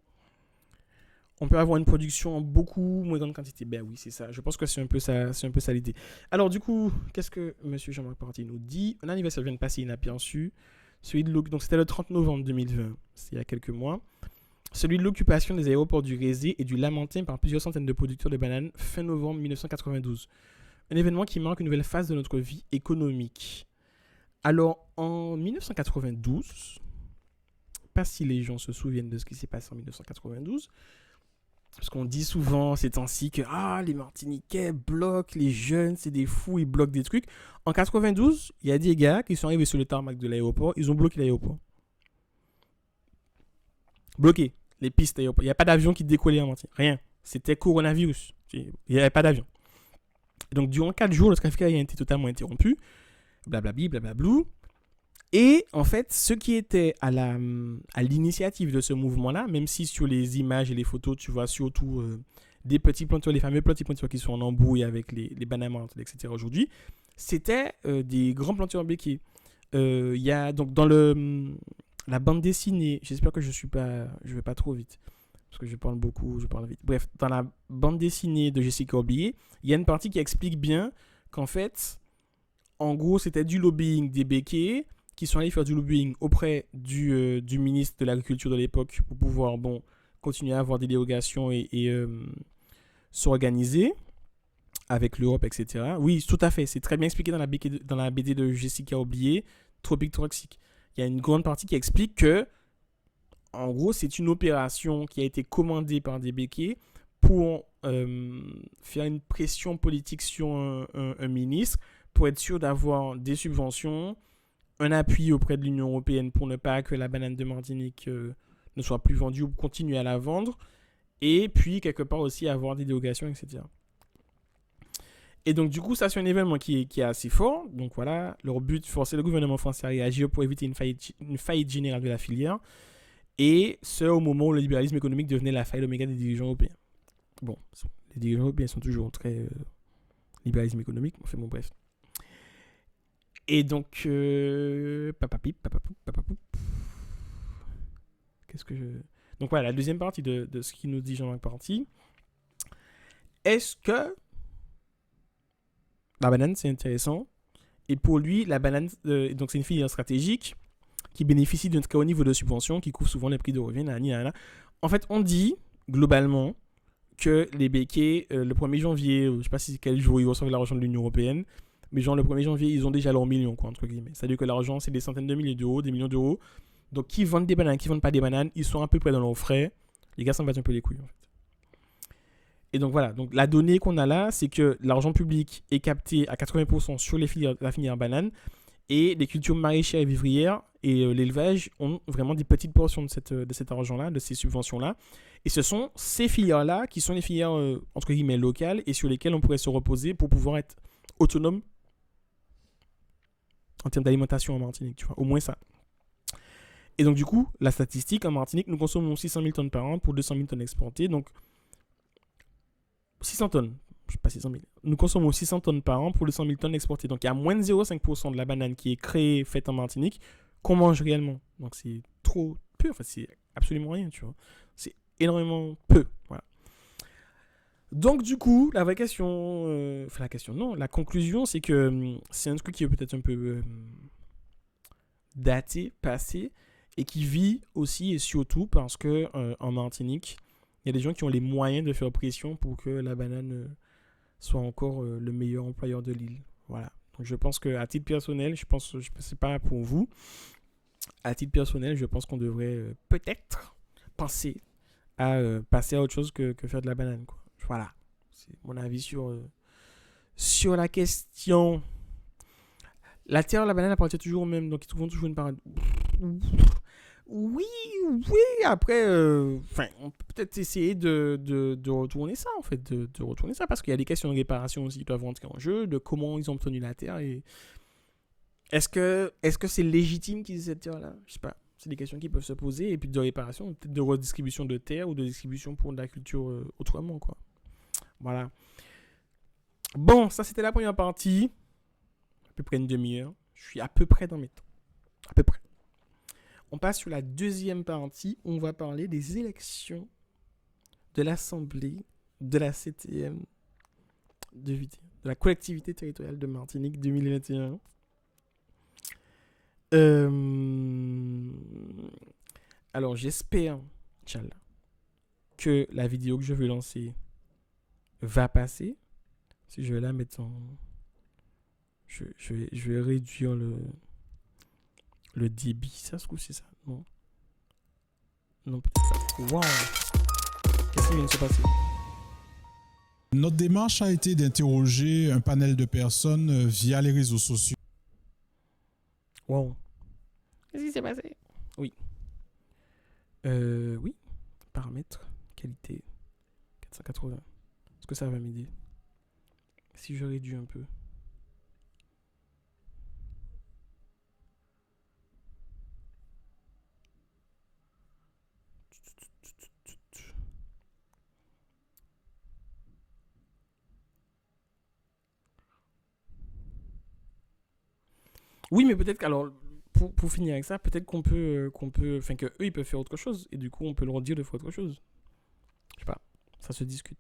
On peut avoir une production en beaucoup moins grande quantité. Ben oui, c'est ça. Je pense que c'est un peu ça l'idée. Alors, du coup, qu'est-ce que M. Jean-Marc Parti nous dit? Un anniversaire vient de passer inaperçu. Celui de donc, c'était le 30 novembre 2020. C'est il y a quelques mois. Celui de l'occupation des aéroports du Rézé et du Lamentin par plusieurs centaines de producteurs de bananes fin novembre 1992. Un événement qui marque une nouvelle phase de notre vie économique. Alors, en 1992... pas si les gens se souviennent de ce qui s'est passé en 1992, parce qu'on dit souvent ces temps-ci que les Martiniquais bloquent, les jeunes, c'est des fous, ils bloquent des trucs. En 92, il y a des gars qui sont arrivés sur le tarmac de l'aéroport, ils ont bloqué l'aéroport. Bloqué les pistes d'aéroport. Il n'y a pas d'avion qui décollait en Martinique, rien. C'était coronavirus, il n'y avait pas d'avion. Donc durant 4 jours, le trafic aérien était totalement interrompu, blablabli, blablablou. Et en fait, ceux qui étaient à l'initiative de ce mouvement-là, même si sur les images et les photos, tu vois surtout des petits planteurs, les fameux petits planteurs qui sont en embrouille avec les bananes, etc. aujourd'hui, c'était des grands planteurs béquets. Il y a donc dans la bande dessinée, j'espère que je vais pas trop vite, parce que je parle beaucoup, je parle vite. Bref, dans la bande dessinée de Jessica Oblié, il y a une partie qui explique bien qu'en fait, en gros, c'était du lobbying des béquets, qui sont allés faire du lobbying auprès du ministre de l'Agriculture de l'époque pour pouvoir continuer à avoir des dérogations et s'organiser avec l'Europe, etc. Oui, tout à fait. C'est très bien expliqué dans la BD de Jessica Oblié, Tropique Toxique. Il y a une grande partie qui explique que, en gros, c'est une opération qui a été commandée par des béquets pour faire une pression politique sur un ministre pour être sûr d'avoir des subventions, un appui auprès de l'Union européenne pour ne pas que la banane de Martinique ne soit plus vendue ou continuer à la vendre, et puis quelque part aussi avoir des dérogations, etc. Et donc du coup, ça c'est un événement qui est assez fort. Donc voilà, leur but, forcer le gouvernement français à réagir pour éviter une faillite générale de la filière, et ce au moment où le libéralisme économique devenait la faille d'oméga des dirigeants européens. Bon, les dirigeants européens sont toujours très libéralisme économique, enfin bon bref. Et donc, qu'est-ce que je... Donc voilà, la deuxième partie de ce qu'il nous dit Jean-Marc Parti. Est-ce que la banane, c'est intéressant? Et pour lui, la banane, donc c'est une filière stratégique qui bénéficie d'un très haut niveau de subvention, qui couvre souvent les prix de revient. En fait, on dit, globalement, que les béquets, le 1er janvier, je ne sais pas si quel jour ils reçoivent l'argent de l'Union européenne, mais genre le 1er janvier, ils ont déjà leurs millions, quoi, entre guillemets. C'est-à-dire que l'argent, c'est des centaines de milliers d'euros, des millions d'euros. Donc, qui vendent des bananes, qui vendent pas des bananes, ils sont à peu près dans leurs frais. Les gars s'en battent un peu les couilles, en fait. Et donc, voilà. Donc, la donnée qu'on a là, c'est que l'argent public est capté à 80% sur la filière banane. Et les cultures maraîchères et vivrières et l'élevage ont vraiment des petites portions de cet argent-là, de ces subventions-là. Et ce sont ces filières-là qui sont les filières, entre guillemets, locales et sur lesquelles on pourrait se reposer pour pouvoir être autonome en termes d'alimentation en Martinique, tu vois, au moins ça. Et donc du coup, la statistique en Martinique, nous consommons 600 000 tonnes par an pour 200 000 tonnes exportées, donc 600 tonnes, je sais pas 600 000, nous consommons 600 tonnes par an pour 200 000 tonnes exportées, donc il y a moins de 0,5% de la banane qui est créée, faite en Martinique, qu'on mange réellement, donc c'est trop peu, enfin c'est absolument rien, tu vois, c'est énormément peu, voilà. Donc du coup, la vraie question, la conclusion, c'est que c'est un truc qui est peut-être un peu daté, passé, et qui vit aussi et surtout parce que en Martinique, il y a des gens qui ont les moyens de faire pression pour que la banane soit encore le meilleur employeur de l'île. Voilà. Donc je pense qu'à titre personnel, je sais pas pour vous, à titre personnel, je pense qu'on devrait peut-être penser à passer à autre chose que faire de la banane, quoi. Voilà. C'est mon avis sur la question. La terre, la banane appartient toujours au même, donc ils trouvent toujours une part. Oui, après, on peut peut-être essayer de retourner ça, en fait, de retourner ça, parce qu'il y a des questions de réparation aussi qui doivent rentrer en jeu, de comment ils ont obtenu la terre, et est-ce que c'est légitime qu'ils aient cette terre-là? Je sais pas, c'est des questions qui peuvent se poser, et puis de réparation, peut-être de redistribution de terre, ou de distribution pour de la culture autrement, quoi. Voilà. Bon, ça c'était la première partie, à peu près une demi-heure, je suis à peu près dans mes temps, à peu près. On passe sur la deuxième partie. On va parler des élections de l'Assemblée de la CTM, de la collectivité territoriale de Martinique 2021. Alors, j'espère, Inch'Allah, que la vidéo que je veux lancer va passer. Si je vais la mettre en... Je vais réduire le débit, ça se trouve, c'est ça? Non, peut-être ça. Waouh! Qu'est-ce qui vient de se passer? Notre démarche a été d'interroger un panel de personnes via les réseaux sociaux. Waouh! Qu'est-ce qui s'est passé? Oui. Oui. Paramètres, qualité, 480. Est-ce que ça va m'aider? Si je réduis un peu. Oui, mais peut-être qu'alors, pour finir avec ça, peut-être qu'on peut, enfin que eux ils peuvent faire autre chose et du coup on peut leur dire de faire autre chose. Je sais pas, ça se discute.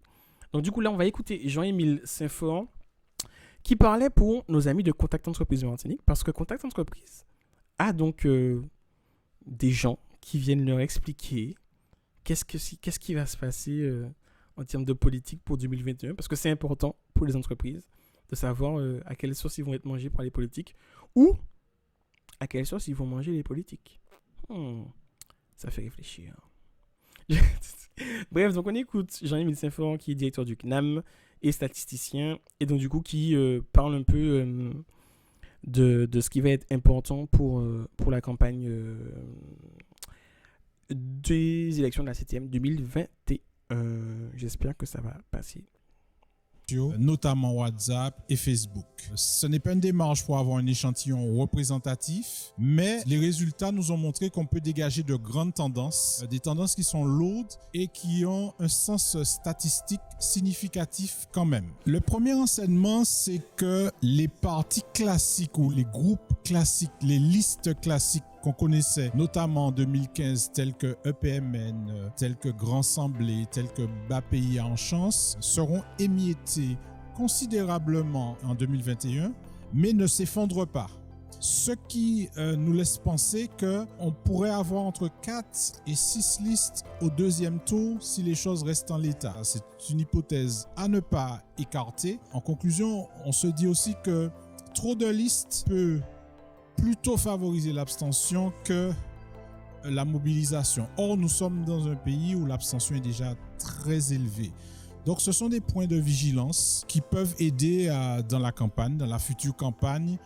Donc du coup là on va écouter Jean-Émile Saint-Fort qui parlait pour nos amis de Contact Entreprise de Martinique parce que Contact Entreprise a donc des gens qui viennent leur expliquer qu'est-ce qui va se passer en termes de politique pour 2021 parce que c'est important pour les entreprises de savoir à quelle sauce ils vont être mangés par les politiques ou à quelle sauce ils vont manger les politiques. Ça fait réfléchir. Bref, donc on écoute Jean-Émile Saint-Fort qui est directeur du CNAM et statisticien et donc du coup qui parle un peu de ce qui va être important pour la campagne des élections de la 7e 2021. J'espère que ça va passer. Notamment WhatsApp et Facebook. Ce n'est pas une démarche pour avoir un échantillon représentatif, mais les résultats nous ont montré qu'on peut dégager de grandes tendances, des tendances qui sont lourdes et qui ont un sens statistique significatif quand même. Le premier enseignement, c'est que les partis classiques ou les groupes classiques, les listes classiques qu'on connaissait notamment en 2015 tels que EPMN, tels que Grand Semblé, tels que Bas Pays en Chance seront émiettés considérablement en 2021 mais ne s'effondrent pas. Ce qui nous laisse penser qu'on pourrait avoir entre 4 et 6 listes au deuxième tour si les choses restent en l'état. C'est une hypothèse à ne pas écarter. En conclusion, on se dit aussi que trop de listes peut plutôt favoriser l'abstention que la mobilisation. Or, nous sommes dans un pays où l'abstention est déjà très élevée. Donc, ce sont des points de vigilance qui peuvent aider dans la campagne, dans la future campagne,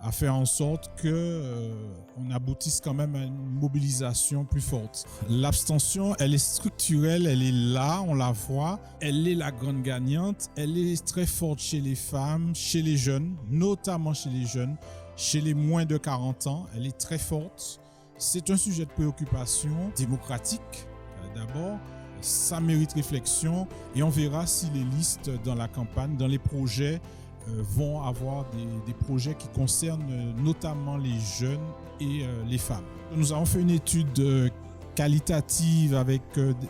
à faire en sorte qu'on aboutisse quand même à une mobilisation plus forte. L'abstention, elle est structurelle, elle est là, on la voit, elle est la grande gagnante, elle est très forte chez les femmes, chez les jeunes, notamment chez les jeunes. Chez les moins de 40 ans, elle est très forte. C'est un sujet de préoccupation démocratique d'abord. Ça mérite réflexion et on verra si les listes dans la campagne, dans les projets, vont avoir des projets qui concernent notamment les jeunes et les femmes. Nous avons fait une étude qualitative avec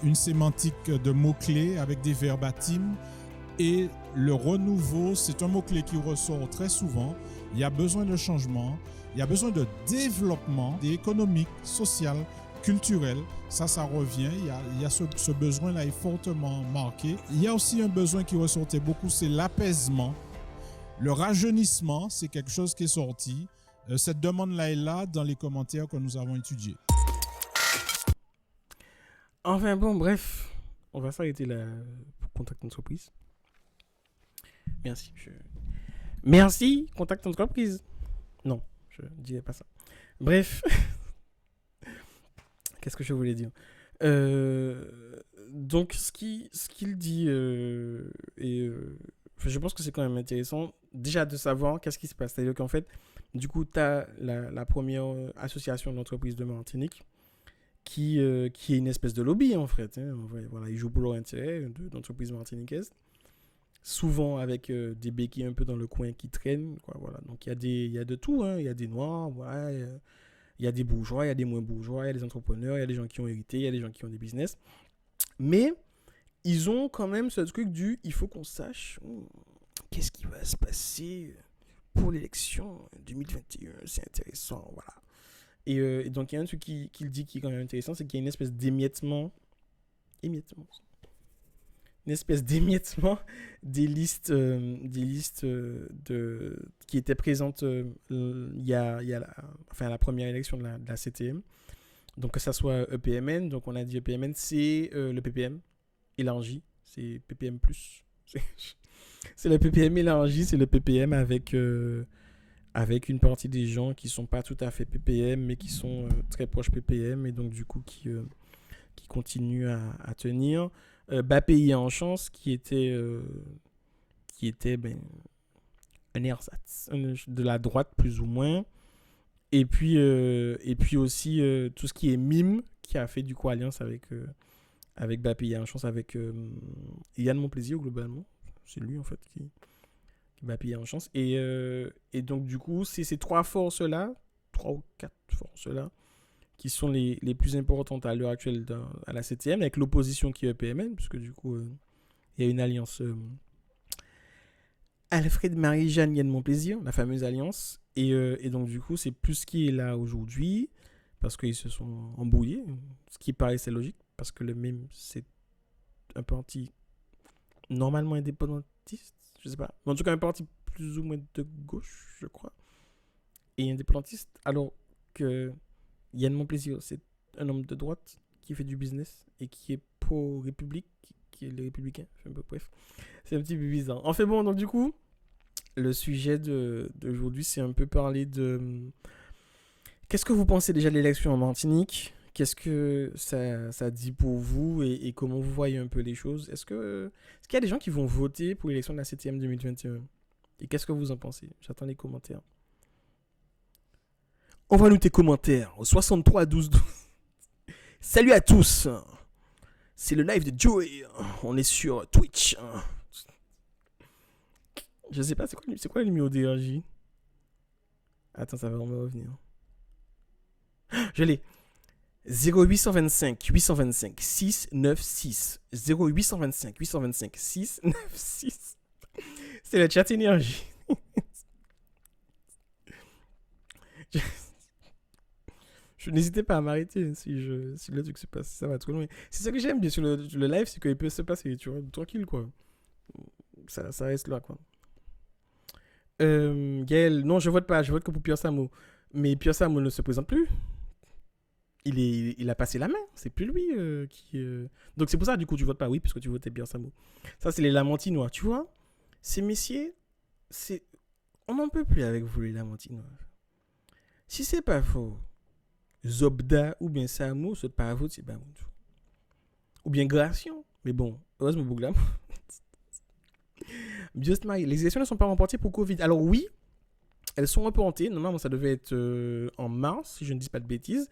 une sémantique de mots-clés, avec des verbatims Et le renouveau, c'est un mot-clé qui ressort très souvent. Il y a besoin de changement, il y a besoin de développement économique, social, culturel. Ça revient. Il y a ce besoin-là est fortement marqué. Il y a aussi un besoin qui ressortait beaucoup, c'est l'apaisement. Le rajeunissement, c'est quelque chose qui est sorti. Cette demande-là est là dans les commentaires que nous avons étudiés. Enfin bon, bref, on va s'arrêter là pour Contact Entreprise. Merci, Contact Entreprise. Non, je ne dirais pas ça. Bref, qu'est-ce que je voulais dire? Donc, ce qu'il dit, je pense que c'est quand même intéressant, déjà de savoir qu'est-ce qui se passe. C'est-à-dire qu'en fait, du coup, tu as la première association d'entreprises de Martinique qui est une espèce de lobby, en fait. Hein. Voilà, ils jouent pour leur intérêt d'entreprises martiniquaises. Souvent avec des béquilles un peu dans le coin qui traînent. Quoi, voilà. Donc, il y a de tout. Hein. Il y a des noirs, voilà, il y a des bourgeois, il y a des moins bourgeois, il y a des entrepreneurs, il y a des gens qui ont hérité, il y a des gens qui ont des business. Mais ils ont quand même ce truc il faut qu'on sache qu'est-ce qui va se passer pour l'élection 2021. C'est intéressant, voilà. Et donc, il y a un truc qu'il dit qui est quand même intéressant, c'est qu'il y a une espèce d'émiettement. Une espèce d'émiettement des listes qui étaient présentes il y a la première élection de la CTM. Donc, que ça soit EPMN, donc on a dit EPMN, c'est le PPM élargi, c'est PPM+. C'est le PPM élargi, c'est le PPM avec une partie des gens qui sont pas tout à fait PPM, mais qui sont très proches PPM, et donc du coup qui continuent à tenir. BAPI en chance, qui était un ersatz de la droite plus ou moins, et puis aussi tout ce qui est MIM, qui a fait du coup alliance avec BAPI en chance, avec Yann Monplaisir globalement, c'est lui en fait qui BAPI en chance, et donc du coup c'est ces 3 ou 4 forces-là qui sont les plus importantes à l'heure actuelle à la CTM, avec l'opposition qui est EPMN, puisque du coup, il y a une alliance Alfred Marie-Jeanne Yann Monplaisir, la fameuse alliance, et donc du coup, c'est plus ce qui est là aujourd'hui, parce qu'ils se sont embrouillés, ce qui paraissait logique, parce que le MIM, c'est un parti normalement indépendantiste, je sais pas, mais en tout cas un parti plus ou moins de gauche, je crois, et indépendantiste, alors que Yann Monplaisir, c'est un homme de droite qui fait du business et qui est pro-république, qui est le républicain. Bref, c'est un petit peu bizarre. Enfin bon, donc du coup, le sujet d'aujourd'hui, c'est un peu parler de... Qu'est-ce que vous pensez déjà de l'élection en Martinique? Qu'est-ce que ça dit pour vous et comment vous voyez un peu les choses? Est-ce qu'il y a des gens qui vont voter pour l'élection de la 7e 2021? Et qu'est-ce que vous en pensez? J'attends les commentaires. Envoie-nous tes commentaires au 63 12 12. Salut à tous. C'est le live de Joey. On est sur Twitch. Je sais pas, c'est quoi le numéro DRJ? Attends, ça va me revenir. Je l'ai. 0825 825 696. 0825 825 696. C'est le chat énergie. N'hésitez pas à m'arrêter si le truc se passe, ça va trop loin. C'est ça que j'aime bien sur le live, c'est qu'il peut se passer, tu vois, tranquille, quoi. Ça reste là, quoi. Gaël, non, je vote pas, je vote que pour Pierre Samo. Mais Pierre Samo ne se présente plus. Il a passé la main, c'est plus lui qui... Donc c'est pour ça, du coup, tu votes pas, oui, puisque tu votais Pierre Samo. Ça, c'est les Lamentinois, tu vois. Ces messieurs, on n'en peut plus avec vous, les Lamentinois. Si c'est pas faux, Zobda ou bien Samo, c'est pas vous, c'est pas vous. Ou bien Gration. Mais bon, heureusement, Bouglam. Just Marie, les élections ne sont pas remportées pour Covid. Alors oui, elles sont reportées. Normalement, ça devait être en mars, si je ne dis pas de bêtises.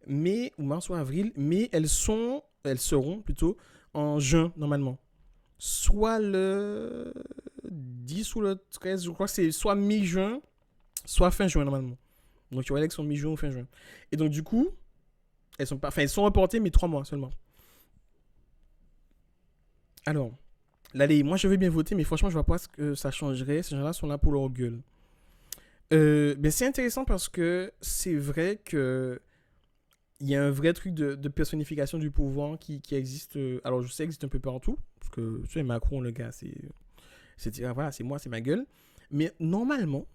Ou mars ou avril. Mais elles seront plutôt en juin, normalement. Soit le 10 ou le 13, je crois que c'est soit mi-juin, soit fin juin, normalement. Donc, il y aura l'élection mi-juin ou fin juin. Et donc, du coup, elles sont reportées, mais 3 mois seulement. Alors, moi je veux bien voter, mais franchement, je vois pas ce que ça changerait. Ces gens-là sont là pour leur gueule. Ben, c'est intéressant parce que c'est vrai que il y a un vrai truc de personnification du pouvoir qui existe. Alors, je sais, existe un peu partout. Parce que, tu sais, Macron, le gars, voilà, c'est moi, c'est ma gueule. Mais normalement,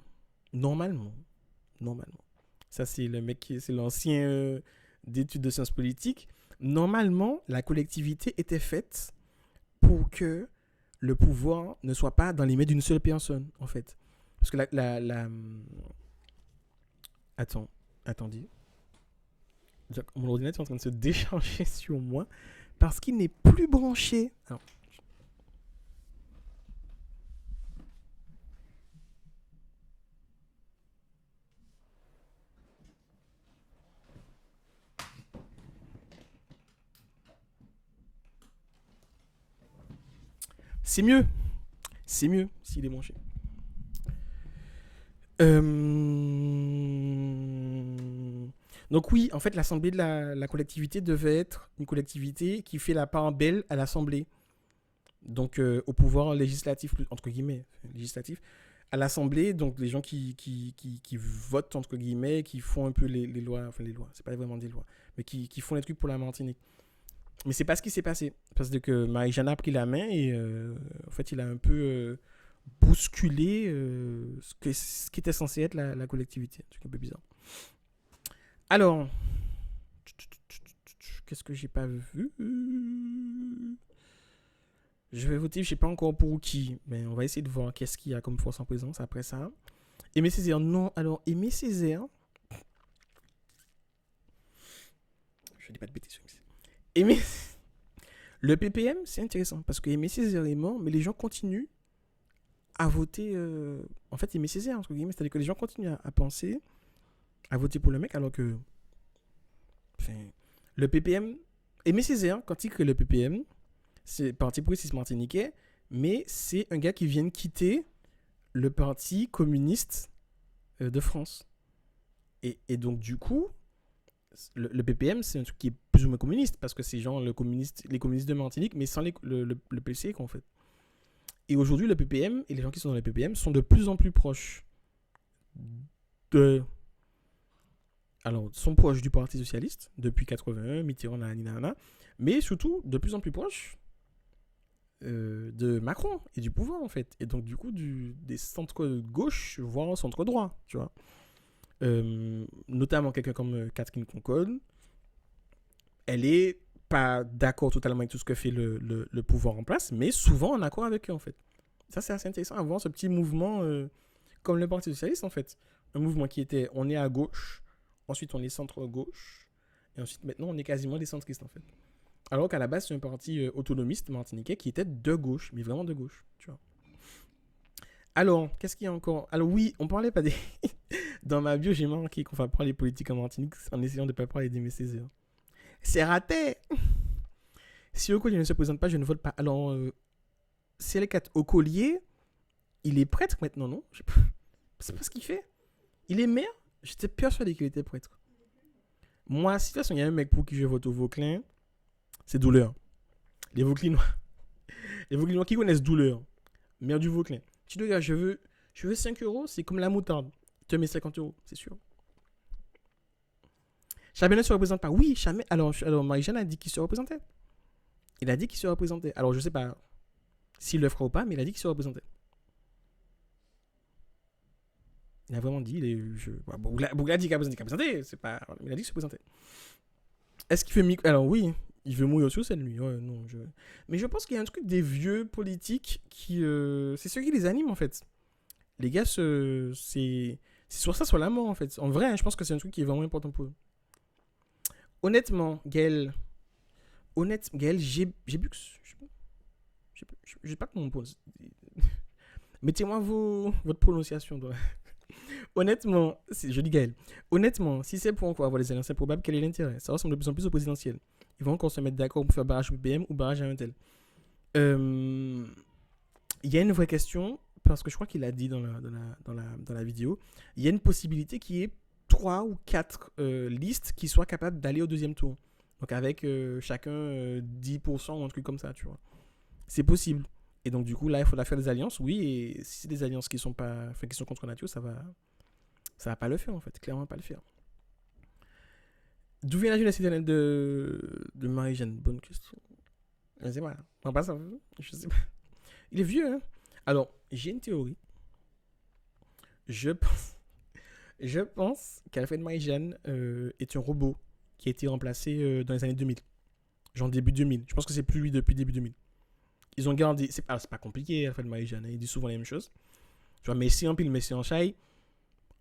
ça, c'est le mec c'est l'ancien d'études de sciences politiques. Normalement, la collectivité était faite pour que le pouvoir ne soit pas dans les mains d'une seule personne, en fait. Parce que Attendez. Mon ordinateur est en train de se décharger sur moi parce qu'il n'est plus branché. Alors. C'est mieux s'il est branché. Donc oui, en fait, l'Assemblée de la collectivité devait être une collectivité qui fait la part belle à l'Assemblée. Donc au pouvoir législatif, entre guillemets, législatif, à l'Assemblée, donc les gens qui votent, entre guillemets, qui font un peu les lois, enfin les lois, c'est pas vraiment des lois, mais qui font les trucs pour la Martinique. Mais c'est pas ce qui s'est passé. Parce que Marie-Jeanne a pris la main et en fait, il a un peu bousculé ce qui était censé être la collectivité. C'est un peu bizarre. Alors, qu'est-ce que j'ai pas vu? Je vais voter, je sais pas encore pour qui, mais on va essayer de voir qu'est-ce qu'il y a comme force en présence après ça. Aimé Césaire, non. Alors, Aimé Césaire, je dis pas de bêtises. Le PPM, c'est intéressant parce que Aimé Césaire est mort, mais les gens continuent à voter. En fait, Aimé Césaire, entre guillemets, c'est-à-dire que les gens continuent à penser, à voter pour le mec, alors que. Enfin, le PPM. Aimé Césaire, quand il crée le PPM, c'est Parti progressiste martiniquais, mais c'est un gars qui vient de quitter le Parti communiste de France. Et donc, du coup, le PPM, c'est un truc qui est plus ou moins communiste, parce que c'est genre les communistes de Martinique, mais sans le PC, en fait. Et aujourd'hui, le PPM et les gens qui sont dans le PPM sont de plus en plus proches sont proches du Parti socialiste depuis 81, Mitterrand, nanana, mais surtout de plus en plus proches de Macron et du pouvoir, en fait. Et donc, du coup, des centres gauche, voire centre droit, tu vois. Notamment quelqu'un comme Catherine Concorde, elle est pas d'accord totalement avec tout ce que fait le pouvoir en place, mais souvent en accord avec eux, en fait. Ça, c'est assez intéressant à voir, ce petit mouvement comme le Parti socialiste, en fait. Un mouvement qui était, on est à gauche, ensuite on est centre-gauche, et ensuite maintenant on est quasiment des centristes, en fait. Alors qu'à la base, c'est un parti autonomiste martiniquais qui était de gauche, mais vraiment de gauche, tu vois. Alors, qu'est-ce qu'il y a encore? Alors oui, on parlait pas des... Dans ma bio, j'ai marqué qu'on va parler politique en Martinique en essayant de ne pas parler d'Aimé Césaire. C'est raté! Si Okolier ne se présente pas, je ne vote pas. Alors, CL4 Okolier, il est prêtre maintenant, non? C'est pas ce qu'il fait. Il est maire? J'étais persuadé qu'il était prêtre. Moi, si de toute façon, il y a un mec pour qui je vote au Vauclin, c'est Douleur. Les Vauclinois qui connaissent Douleur, maire du Vauclin. Tu dis, gars, je veux 5 €, c'est comme la moutarde. Tu mets 50 €, c'est sûr. Chabel ne se représente pas. Oui, Chabel. Alors Marie-Jeanne a dit qu'il se représentait. Il a dit qu'il se représentait. Alors, je sais pas s'il le fera ou pas, mais il a dit qu'il se représentait. Il a vraiment dit. Bougla dit qu'il a présenté. C'est pas. Il a dit qu'il se représentait. Est-ce qu'il fait Alors, oui, il veut mourir sur scène, lui. Ouais, non, Mais je pense qu'il y a un truc des vieux politiques qui. C'est ceux qui les animent, en fait. Les gars, c'est soit ça, soit la mort, en fait. En vrai, je pense que c'est un truc qui est vraiment important pour eux. Honnêtement, Gaël, Gbux, je sais pas comment on prononce. Mettez-moi votre prononciation. Honnêtement, je dis Gaël. Honnêtement, si c'est pour encore avoir des alliances improbables, quel est l'intérêt? Ça ressemble de plus en plus au présidentiel. Ils vont encore se mettre d'accord pour faire barrage au PPM ou barrage à un tel. Il y a une vraie question, parce que je crois qu'il a dit dans la vidéo, il y a une possibilité qui est 3 ou 4 listes qui soient capables d'aller au deuxième tour. Donc avec chacun 10% ou un truc comme ça, tu vois. C'est possible. Et donc, du coup, là, il faudra faire des alliances, oui. Et si c'est des alliances qui sont contre nature, ça va pas le faire, en fait. Clairement, pas le faire. D'où vient la jeunesse éternelle de Marie-Jeanne? Bonne question. Je sais pas. On passe je sais pas. Il est vieux, hein? Alors, j'ai une théorie. Je pense qu'Alfred Marie-Jeanne est un robot qui a été remplacé dans les années 2000. Genre début 2000. Je pense que c'est plus lui depuis début 2000. Ils ont gardé... C'est pas compliqué, Alfred Marie-Jeanne. Il dit souvent la même chose. Tu vois, Messi en pile, Messi en chai.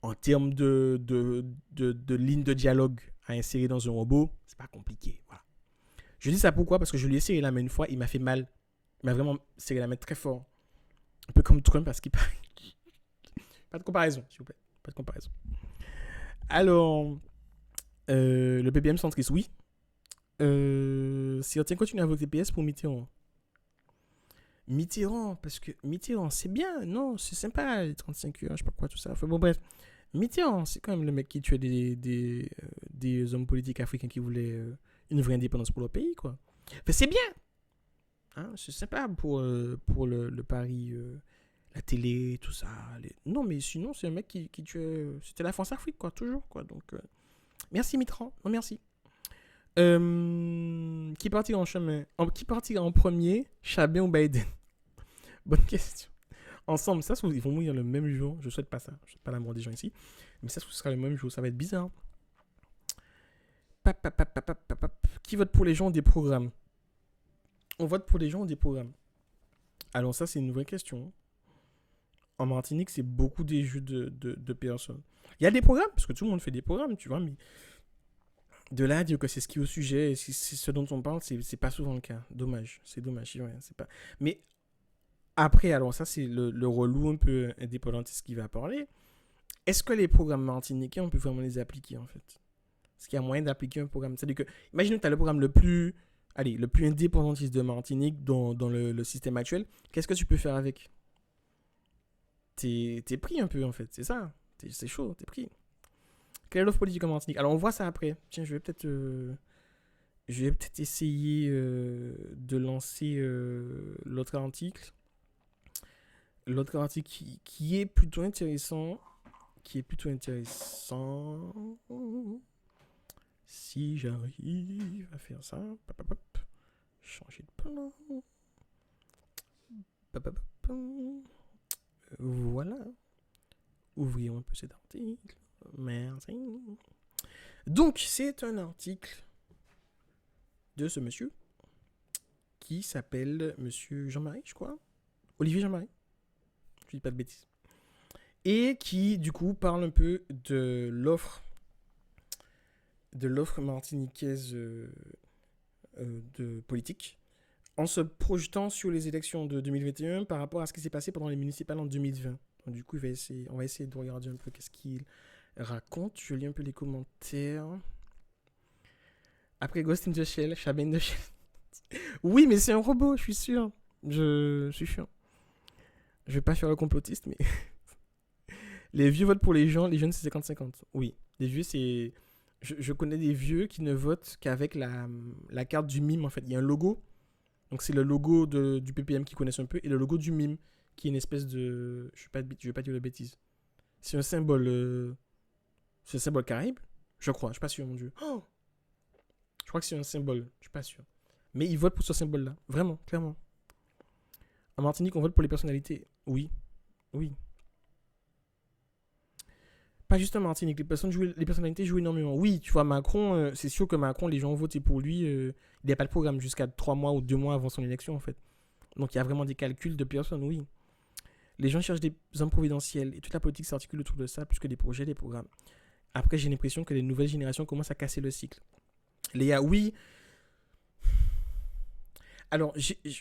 En termes de ligne de dialogue à insérer dans un robot, c'est pas compliqué. Voilà. Je dis ça pourquoi? Parce que je lui ai serré la main une fois, il m'a fait mal. Il m'a vraiment serré la main très fort. Un peu comme Trump, parce qu'il paraît. Pas de comparaison, s'il vous plaît. Pas de comparaison. Alors, le PPM centriste, oui. Certains continuent à voter PS pour Mitterrand. Parce que Mitterrand, c'est bien, non, c'est sympa, les 35 heures, je sais pas quoi, tout ça. Enfin, bon, bref. Mitterrand, c'est quand même le mec qui tuait des hommes politiques africains qui voulaient une vraie indépendance pour leur pays, quoi. Enfin, c'est bien. Hein, c'est sympa pour le Paris, la télé, tout ça. Non, mais sinon, c'est un mec qui tuait... C'était la France-Afrique, quoi, toujours, quoi. Donc, merci Mitterrand. Non, merci. Qui partira en chemin? Qui partira en premier? Chabin ou Biden? Bonne question. Ensemble, ça, ils vont mourir le même jour. Je souhaite pas ça. Je souhaite pas la mort des gens ici. Mais ça, ce sera le même jour. Ça va être bizarre. Qui vote pour les gens ou des programmes? On vote pour les gens ou des programmes? Alors ça, c'est une vraie question. En Martinique, c'est beaucoup des jeux de personnes. Il y a des programmes, parce que tout le monde fait des programmes, tu vois, mais de là à dire que c'est ce qui est au sujet, c'est ce dont on parle, c'est pas souvent le cas. Dommage. C'est dommage. Ouais, c'est pas... Mais après, alors ça, c'est le relou un peu indépendantiste qui va parler. Est-ce que les programmes martiniquais, on peut vraiment les appliquer, en fait? Est-ce qu'il y a moyen d'appliquer un programme? C'est-à-dire que, imagine que tu as le programme le plus indépendantiste de Martinique dans le système actuel. Qu'est-ce que tu peux faire avec? T'es pris un peu, en fait. C'est ça. C'est chaud, t'es pris. Quelle est l'offre politique en Martinique? Alors, on voit ça après. Tiens, je vais peut-être essayer de lancer l'autre article. L'autre article qui est plutôt intéressant. Si j'arrive à faire ça. Changer de plan. Voilà. Ouvrons un peu cet article. Merci. Donc, c'est un article de ce monsieur qui s'appelle Monsieur Jean-Marie, je crois. Olivier Jean-Marie. Je dis pas de bêtises. Et qui, du coup, parle un peu de l'offre martiniquaise de politique en se projetant sur les élections de 2021 par rapport à ce qui s'est passé pendant les municipales en 2020. Donc, du coup, on va essayer de regarder un peu qu'est-ce qu'il raconte. Je lis un peu les commentaires. Après Ghost in the Shell, Chabin in the Shell. Oui, mais c'est un robot, je suis sûr. Je suis sûr. Je vais pas faire le complotiste, mais... Les vieux votent pour les jeunes c'est 50-50. Oui, les vieux, c'est... Je connais des vieux qui ne votent qu'avec la carte du mime, en fait. Il y a un logo. Donc, c'est le logo du PPM qu'ils connaissent un peu et le logo du mime, qui est une espèce de... Je vais pas dire de bêtises. C'est un symbole... C'est un symbole caraïbe, je crois. Je suis pas sûr, mon Dieu. Oh, je crois que c'est un symbole. Je suis pas sûr. Mais ils votent pour ce symbole-là. Vraiment, clairement. En Martinique, on vote pour les personnalités. Oui. Oui. Pas juste en Martinique. Les personnalités jouent énormément. Oui, tu vois, Macron, c'est sûr que Macron, les gens ont voté pour lui. Il n'y a pas de programme jusqu'à 3 mois ou 2 mois avant son élection, en fait. Donc, il y a vraiment des calculs de personnes, oui. Les gens cherchent des hommes providentiels. Et toute la politique s'articule autour de ça, plus que des projets, des programmes. Après, j'ai l'impression que les nouvelles générations commencent à casser le cycle. Léa, oui. Alors,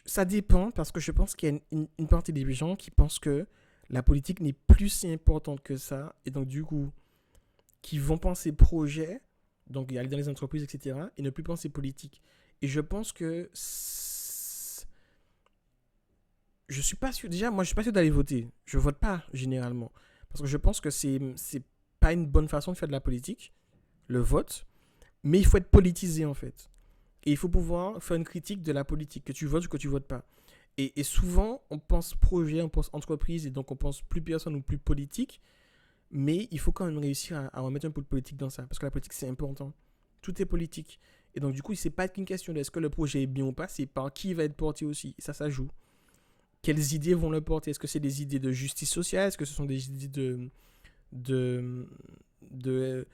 ça dépend, parce que je pense qu'il y a une partie des gens qui pensent que la politique n'est plus si importante que ça, et donc du coup, qui vont penser projet, donc aller dans les entreprises, etc., et ne plus penser politique. Et je pense que... Je suis pas sûr... Déjà, moi, je suis pas sûr d'aller voter. Je vote pas, généralement. Parce que je pense que c'est pas une bonne façon de faire de la politique, le vote, mais il faut être politisé, en fait. Et il faut pouvoir faire une critique de la politique, que tu votes ou que tu votes pas. Et souvent, on pense projet, on pense entreprise, et donc on pense plus personne ou plus politique. Mais il faut quand même réussir à remettre un peu de politique dans ça. Parce que la politique, c'est important. Tout est politique. Et donc, du coup, c'est pas qu'une question de est-ce que le projet est bien ou pas, c'est par qui il va être porté aussi. Et ça joue. Quelles idées vont le porter? Est-ce que c'est des idées de justice sociale? Est-ce que ce sont des idées de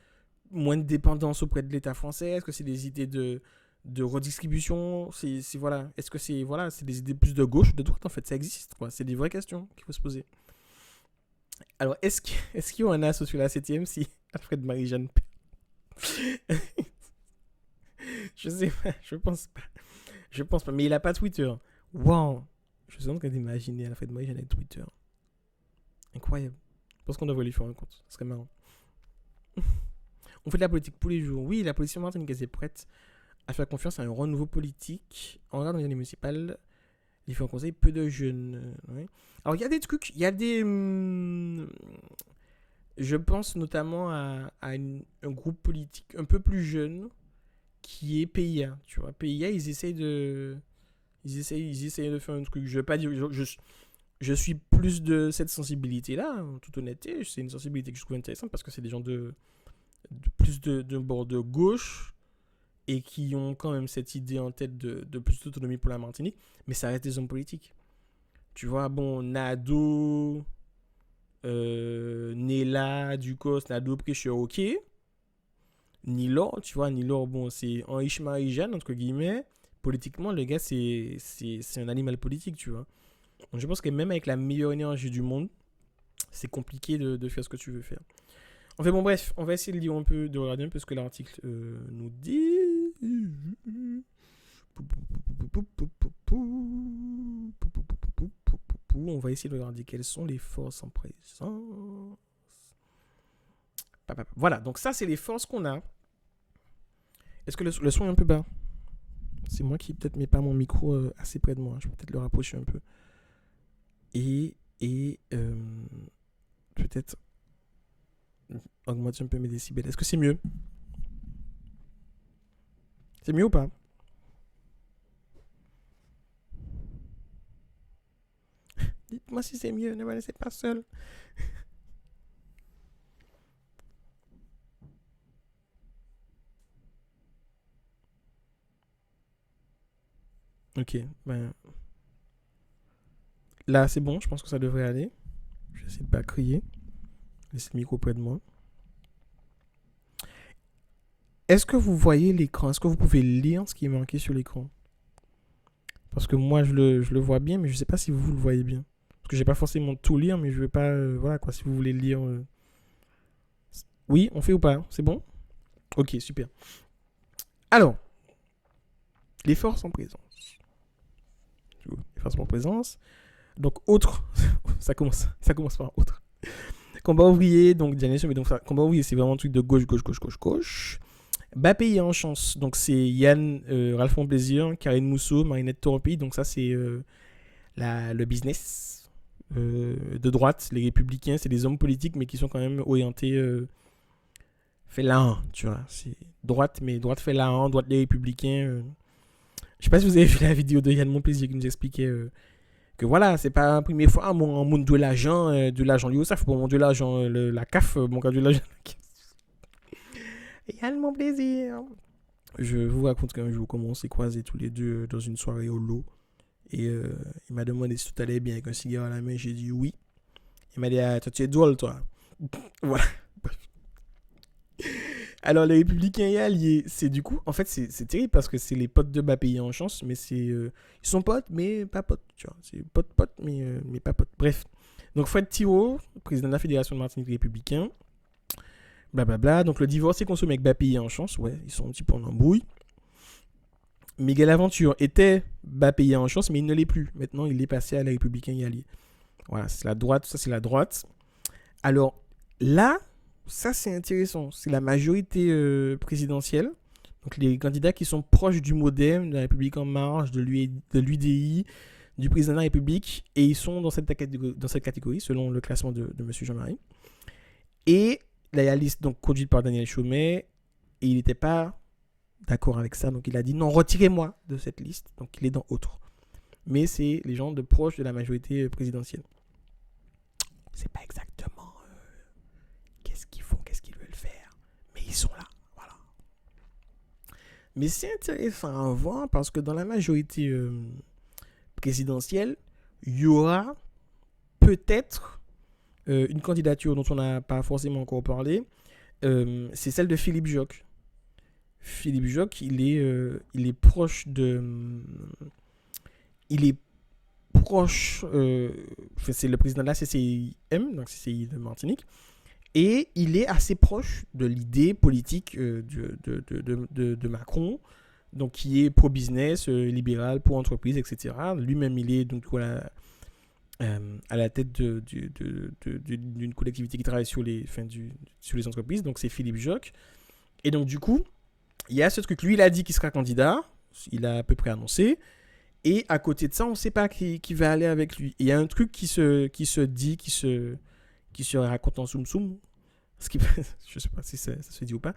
moins de dépendance auprès de l'État français? Est-ce que c'est des idées de redistribution? Voilà. Est-ce que c'est des idées plus de gauche, de droite? En fait, ça existe, quoi. C'est des vraies questions qu'il faut se poser. Alors, est-ce qu'il y en a sur la 7e si Alfred Marie-Jeanne Je sais pas, je pense pas, mais il a pas Twitter. Wow, je suis en train d'imaginer Alfred Marie-Jeanne avec Twitter. Incroyable. Je pense qu'on devrait lui faire un compte, ce serait marrant. On fait de la politique tous les jours. Oui, la politique martiniquaise est prête à faire confiance à un renouveau politique. On regarde dans les municipales, il fait un conseil, peu de jeunes. Ouais. Alors, il y a des trucs, il y a des... je pense notamment à un groupe politique un peu plus jeune qui est PIA. Tu vois, PIA, ils essayent de faire un truc. Je veux pas dire... Je suis plus de cette sensibilité-là, en toute honnêteté. C'est une sensibilité que je trouve intéressante parce que c'est des gens plus de bord de gauche et qui ont quand même cette idée en tête de plus d'autonomie pour la Martinique. Mais ça reste des hommes politiques. Tu vois, bon, Nado, Nela, Ducos, Nado, Prêcheur, ok. Nilor, tu vois, Nilor, bon, c'est Henri Marie-Jeanne, entre guillemets. Politiquement, le gars, c'est un animal politique, tu vois. Donc, je pense que même avec la meilleure énergie du monde, c'est compliqué de faire ce que tu veux faire. Enfin bon, bref, on va essayer de lire un peu, de regarder un peu ce que l'article nous dit. On va essayer de regarder quelles sont les forces en présence. Voilà, donc ça, c'est les forces qu'on a. Est-ce que le son est un peu bas? C'est moi qui peut-être mets pas mon micro assez près de moi. Je vais peut-être le rapprocher un peu. Et peut-être augmenter un peu mes décibels. Est-ce que c'est mieux? C'est mieux ou pas? Dites-moi si c'est mieux, ne me laissez pas seul. Ok, ben... Là, c'est bon, je pense que ça devrait aller. Je vais essayer de pas crier. Laissez le micro près de moi. Est-ce que vous voyez l'écran? Est-ce que vous pouvez lire ce qui est marqué sur l'écran? Parce que moi, je le vois bien, mais je ne sais pas si vous le voyez bien. Parce que je n'ai pas forcément tout lire, mais je ne vais pas... voilà, quoi, si vous voulez lire... Oui, on fait ou pas? C'est bon? Ok, super. Alors, les forces en présence. Les forces en présence. Donc, autre... ça commence par autre. Combat ouvrier, donc Diane, mais donc ça, combat ouvrier, c'est vraiment un truc de gauche. Bas pays en chance, donc c'est Yann, Ralph Monplaisir, Karine Mousseau, Marinette Torpille, donc ça c'est le business de droite, les républicains, c'est des hommes politiques mais qui sont quand même orientés fait la tu vois, c'est droite, mais droite fait la droite les républicains. Je sais pas si vous avez vu la vidéo de Yann Monplaisir qui nous expliquait que voilà, c'est pas la première fois mon monde de l'argent l'UOSAF, pour mon de l'argent la CAF, mon cas de l'argent Yann Monplaisir. Je vous raconte qu'un jour comment on s'est croisés tous les deux dans une soirée au lot et il m'a demandé si tout allait bien avec un cigare à la main. J'ai dit oui. Il m'a dit toi tu es drôle toi. Voilà. Alors les républicains et alliés, c'est du coup en fait c'est terrible parce que c'est les potes de bas pays en chance, mais c'est ils sont potes mais pas potes, tu vois, c'est potes mais pas potes. Bref, donc Fred Thirault, président de la Fédération de Martinique républicain, blablabla. Donc le divorce est consommé avec bas pays en chance, ouais, ils sont un petit peu en embrouille. Miguel Aventure était bas pays en chance, mais il ne l'est plus. Maintenant il est passé à les républicains et alliés. Voilà, c'est la droite, ça c'est la droite. Alors là, ça c'est intéressant, c'est la majorité présidentielle, donc les candidats qui sont proches du MODEM, de la République en marche, de l'UDI, du président de la République, et ils sont dans cette catégorie selon le classement de M. Jean-Marie. Et la liste donc conduite par Daniel Chaumet, et il n'était pas d'accord avec ça, donc il a dit non, retirez-moi de cette liste, donc il est dans autre. mais c'est les gens de proches de la majorité présidentielle. C'est pas exactement qu'est-ce qu'ils font, qu'est-ce qu'ils veulent faire, mais ils sont là, voilà. Mais c'est intéressant à voir parce que dans la majorité présidentielle, il y aura peut-être une candidature dont on n'a pas forcément encore parlé, c'est celle de Philippe Jocques. Philippe Jocques, il est proche de... Il est proche... c'est le président de la CCIM, donc CCI de Martinique, et il est assez proche de l'idée politique de Macron, donc qui est pro-business, libéral, pro-entreprise, etc. Lui-même, il est donc voilà, à la tête d'une collectivité qui travaille sur les entreprises, donc c'est Philippe Jocques. Et donc du coup, il y a ce truc, lui il a dit qu'il sera candidat, il a à peu près annoncé, et à côté de ça, on ne sait pas qui va aller avec lui. Il y a un truc qui se dit, qui se raconte en soum-soum, je ne sais pas si ça se dit ou pas,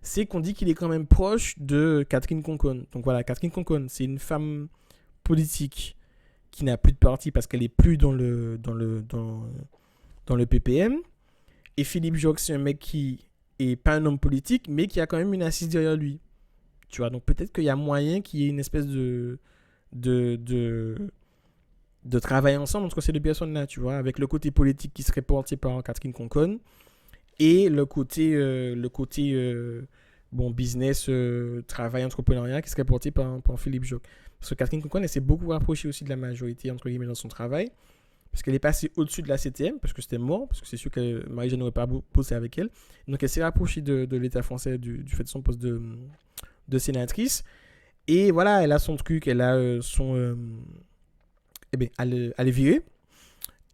c'est qu'on dit qu'il est quand même proche de Catherine Conconne. Donc voilà, Catherine Conconne, c'est une femme politique qui n'a plus de parti parce qu'elle n'est plus dans le PPM. Et Philippe Jocques, c'est un mec qui n'est pas un homme politique, mais qui a quand même une assise derrière lui. Tu vois, donc peut-être qu'il y a moyen qu'il y ait une espèce de travail ensemble entre ces deux personnes-là, tu vois, avec le côté politique qui serait porté par Catherine Conconne et le côté business, travail, entrepreneuriat qui serait porté par Philippe Jocques. Parce que Catherine Conconne, elle s'est beaucoup rapprochée aussi de la majorité, entre guillemets, dans son travail, parce qu'elle est passée au-dessus de la CTM, parce que c'était mort, parce que c'est sûr que Marie-Jeanne n'aurait pas bossé avec elle. Donc elle s'est rapprochée de l'État français du fait de son poste de sénatrice. Et voilà, elle a son truc, elle a elle est virée.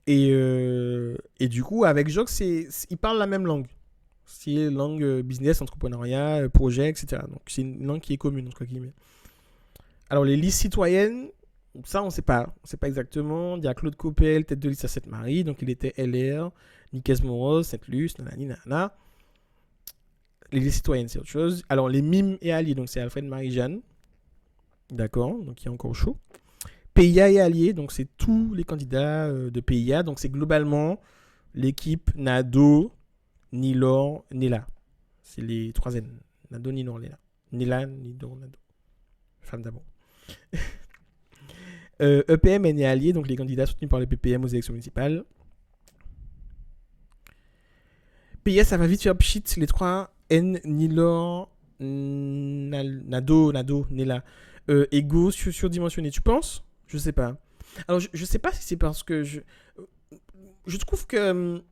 Et du coup, avec Jocques, ils parlent la même langue. C'est langue business, entrepreneuriat, projet, etc. Donc c'est une langue qui est commune, entre guillemets. Alors les listes citoyennes, ça on ne sait pas. On ne sait pas exactement. Il y a Claude Coppel, tête de liste à Sainte-Marie, donc il était LR, Nicaise Moroz, Sainte-Luce, nanani, nanana. Les listes citoyennes, c'est autre chose. Alors les mimes et alliés, donc c'est Alfred Marie-Jeanne. D'accord, donc il y a encore chaud. PIA et alliés, donc c'est tous les candidats de PIA. Donc c'est globalement l'équipe Nadeau, Nilor, Nela. C'est les 3 N. Nadeau, Nilor, Nela. Nela, Nilor, Nadeau. Femme d'abord. EPM et alliés, donc les candidats soutenus par le PPM aux élections municipales. PIA, ça va vite faire pchit, les 3 N, Nilor, Nado, Nela. Égaux, surdimensionné, tu penses? Je sais pas. Alors, je sais pas si c'est parce que je trouve que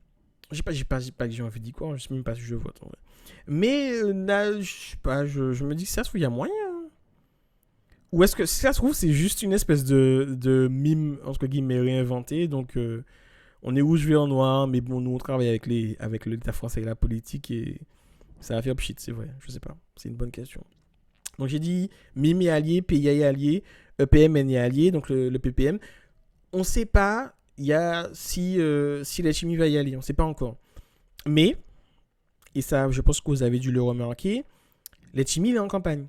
j'ai pas que j'ai envie de dire quoi, je sais même pas si je vote en vrai. Mais je sais pas, je me dis que ça se trouve il y a moyen. Ou est-ce que si ça se trouve c'est juste une espèce de mime entre guillemets réinventé, donc on est rouge vert noir, mais bon nous on travaille avec l'État français et la politique et ça va faire pchit, c'est vrai, je sais pas, c'est une bonne question. Donc j'ai dit mime et allié, PIA et allié, EPM et allié, donc le PPM. On ne sait pas si la chimie va y aller, on ne sait pas encore. Mais, et ça je pense que vous avez dû le remarquer, la chimie il est en campagne.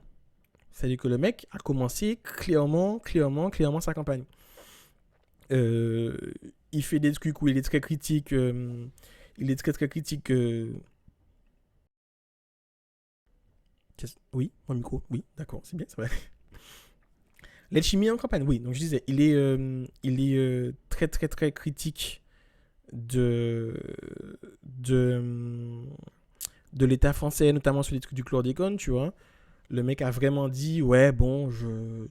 C'est-à-dire que le mec a commencé clairement sa campagne. Il fait des trucs où il est très critique. Il est très critique. Oui, mon micro. Oui, d'accord, c'est bien, ça va. L'Elchimi en campagne, oui. Donc je disais, il est très critique de l'État français, notamment sur les trucs du chlordécone, tu vois. Le mec a vraiment dit, ouais, bon, il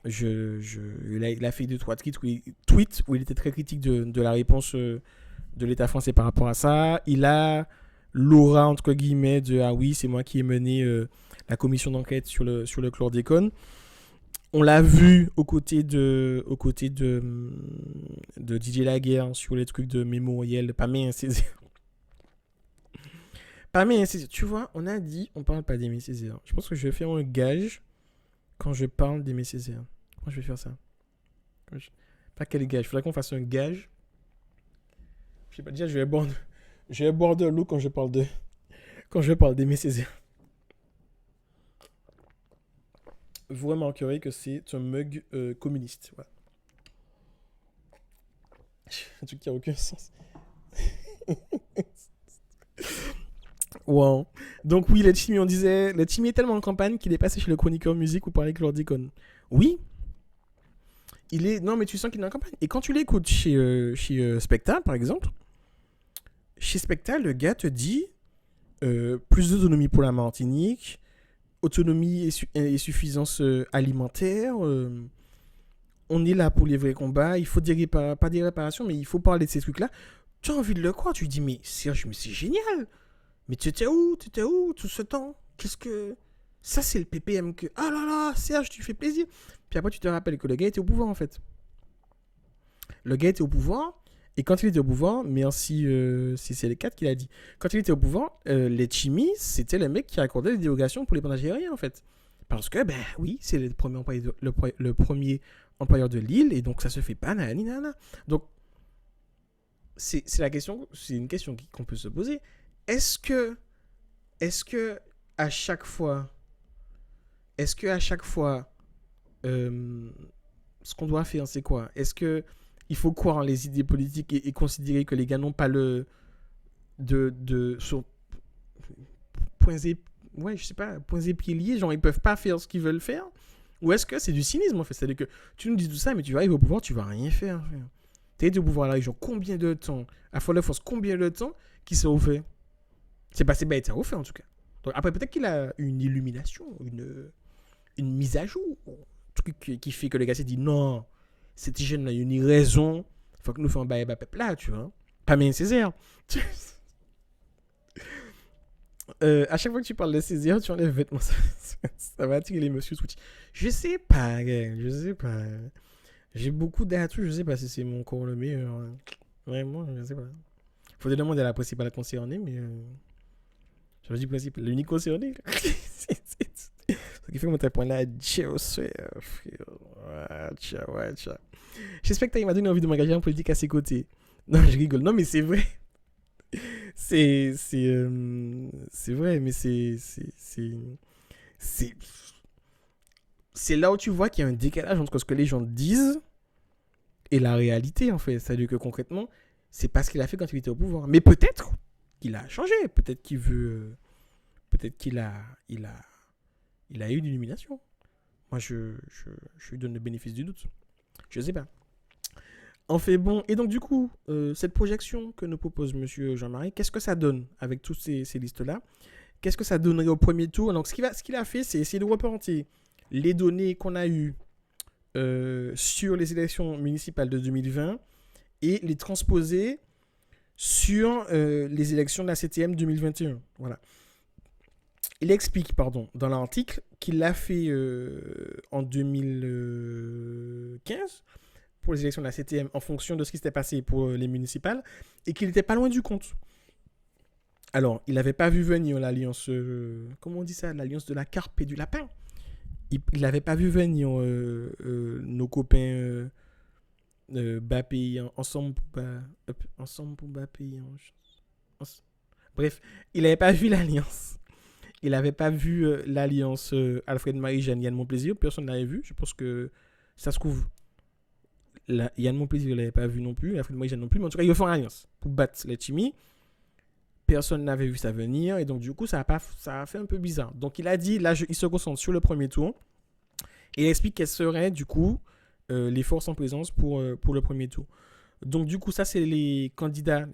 a fait 2-3 tweets où il était très critique de la réponse de l'État français par rapport à ça. Il a l'aura, entre guillemets, de « Ah oui, c'est moi qui ai mené la commission d'enquête sur le chlordécone ». On l'a vu aux côtés de Didier Laguerre sur les trucs de mémoriel, pas mes Césaire. Tu vois, on a dit, on parle pas d'Aimé Césaire. Je pense que je vais faire un gage quand je parle d'Aimé Césaire. Comment je vais faire ça? Pas quel gage, il faudrait qu'on fasse un gage. Je sais pas, déjà, je vais boire de l'eau quand je parle d'Aimé Césaire. vous remarquerez que c'est un mug communiste. Voilà. Un truc qui n'a aucun sens. Wow. Donc oui, Letchimi, on disait, Letchimi est tellement en campagne qu'il est passé chez le chroniqueur musique pour parler avec Lordicon. Oui. Il est... Non, mais tu sens qu'il est en campagne. Et quand tu l'écoutes chez Specta, par exemple, chez Specta, le gars te dit plus d'autonomie pour la Martinique, autonomie et suffisance alimentaire, on est là pour les vrais combats, il faut pas des réparations, mais il faut parler de ces trucs-là. Tu as envie de le croire, tu dis, mais Serge, mais c'est génial. Mais tu étais où tout ce temps? Qu'est-ce que... Ça, c'est le PPM que... Ah là là, Serge, tu fais plaisir. Puis après, tu te rappelles que le gars était au pouvoir, en fait. Le gars était au pouvoir, et quand il était au pouvoir, merci, c'est les 4 qui l'a dit. Quand il était au pouvoir, Letchimi, c'était le mec qui accordait les dérogations pour les bandages aériens, en fait. Parce que, ben oui, c'est le premier employeur de l'île, et donc ça se fait pas, nanana. Donc, c'est la question, c'est une question qu'on peut se poser. Est-ce que à chaque fois, ce qu'on doit faire, c'est quoi? Est-ce que il faut croire en les idées politiques et considérer que les gars n'ont pas sur points et pieds liés, genre ils peuvent pas faire ce qu'ils veulent faire? Ou est-ce que c'est du cynisme en fait? C'est-à-dire que tu nous dis tout ça, mais tu vas arriver au pouvoir, tu vas rien faire. T'es été au pouvoir là, genre combien de temps? À Fort de France, combien de temps qui s'est offert? C'est pas assez bête, ça a offert en tout cas. Donc après, peut-être qu'il a une illumination, une mise à jour, un truc qui fait que le gars s'est dit non, cette jeune-là, il y a une raison, il faut que nous fassions un bail peuple là, tu vois. Pas bien Césaire. À chaque fois que tu parles de Césaire, tu enlèves vêtements, ça va attirer les messieurs Twitch. Je sais pas. J'ai beaucoup d'atout, je sais pas si c'est mon corps le meilleur. Vraiment, je sais pas. Faut demander à la principale concernée, mais je dis principal, l'unique concerné. Ce qui fait que mon point là, ciao. J'espère que il m'a donné envie de m'engager en politique à ses côtés. Non, je rigole. Non, mais c'est vrai. C'est vrai, mais c'est là où tu vois qu'il y a un décalage entre ce que les gens disent et la réalité, en fait. C'est-à-dire que concrètement, c'est pas ce qu'il a fait quand il était au pouvoir. Mais peut-être qu'il a changé. Peut-être qu'il veut... Peut-être qu'il a eu une illumination. Moi, je lui donne le bénéfice du doute. Je sais pas. En fait, bon. Et donc, du coup, cette projection que nous propose monsieur Jean-Marie, qu'est-ce que ça donne avec toutes ces listes-là? Qu'est-ce que ça donnerait au premier tour? Donc, ce qu'il a fait, c'est essayer de représenter les données qu'on a eues sur les élections municipales de 2020 et les transposer sur les élections de la CTM 2021. Voilà. Il explique, dans l'article, qu'il l'a fait en 2015 pour les élections de la CTM en fonction de ce qui s'était passé pour les municipales et qu'il n'était pas loin du compte. Alors, il n'avait pas vu venir l'alliance, comment on dit ça, l'alliance de la carpe et du lapin. Il n'avait pas vu venir nos copains bas pays ensemble pour bas pays. Bref, il n'avait pas vu l'alliance. Il n'avait pas vu l'alliance Alfred Marie-Jeanne Yann Monplaisir. Personne ne l'avait vu. Je pense que ça se trouve. Yann Monplaisir ne l'avait pas vu non plus. Alfred Marie-Jeanne non plus. Mais en tout cas, ils font l'alliance pour battre les Chimie. Personne n'avait vu ça venir. Et donc, du coup, ça a fait un peu bizarre. Donc, il a dit, là, il se concentre sur le premier tour. Et il explique quelles seraient, du coup, les forces en présence pour le premier tour. Donc, du coup, ça, c'est les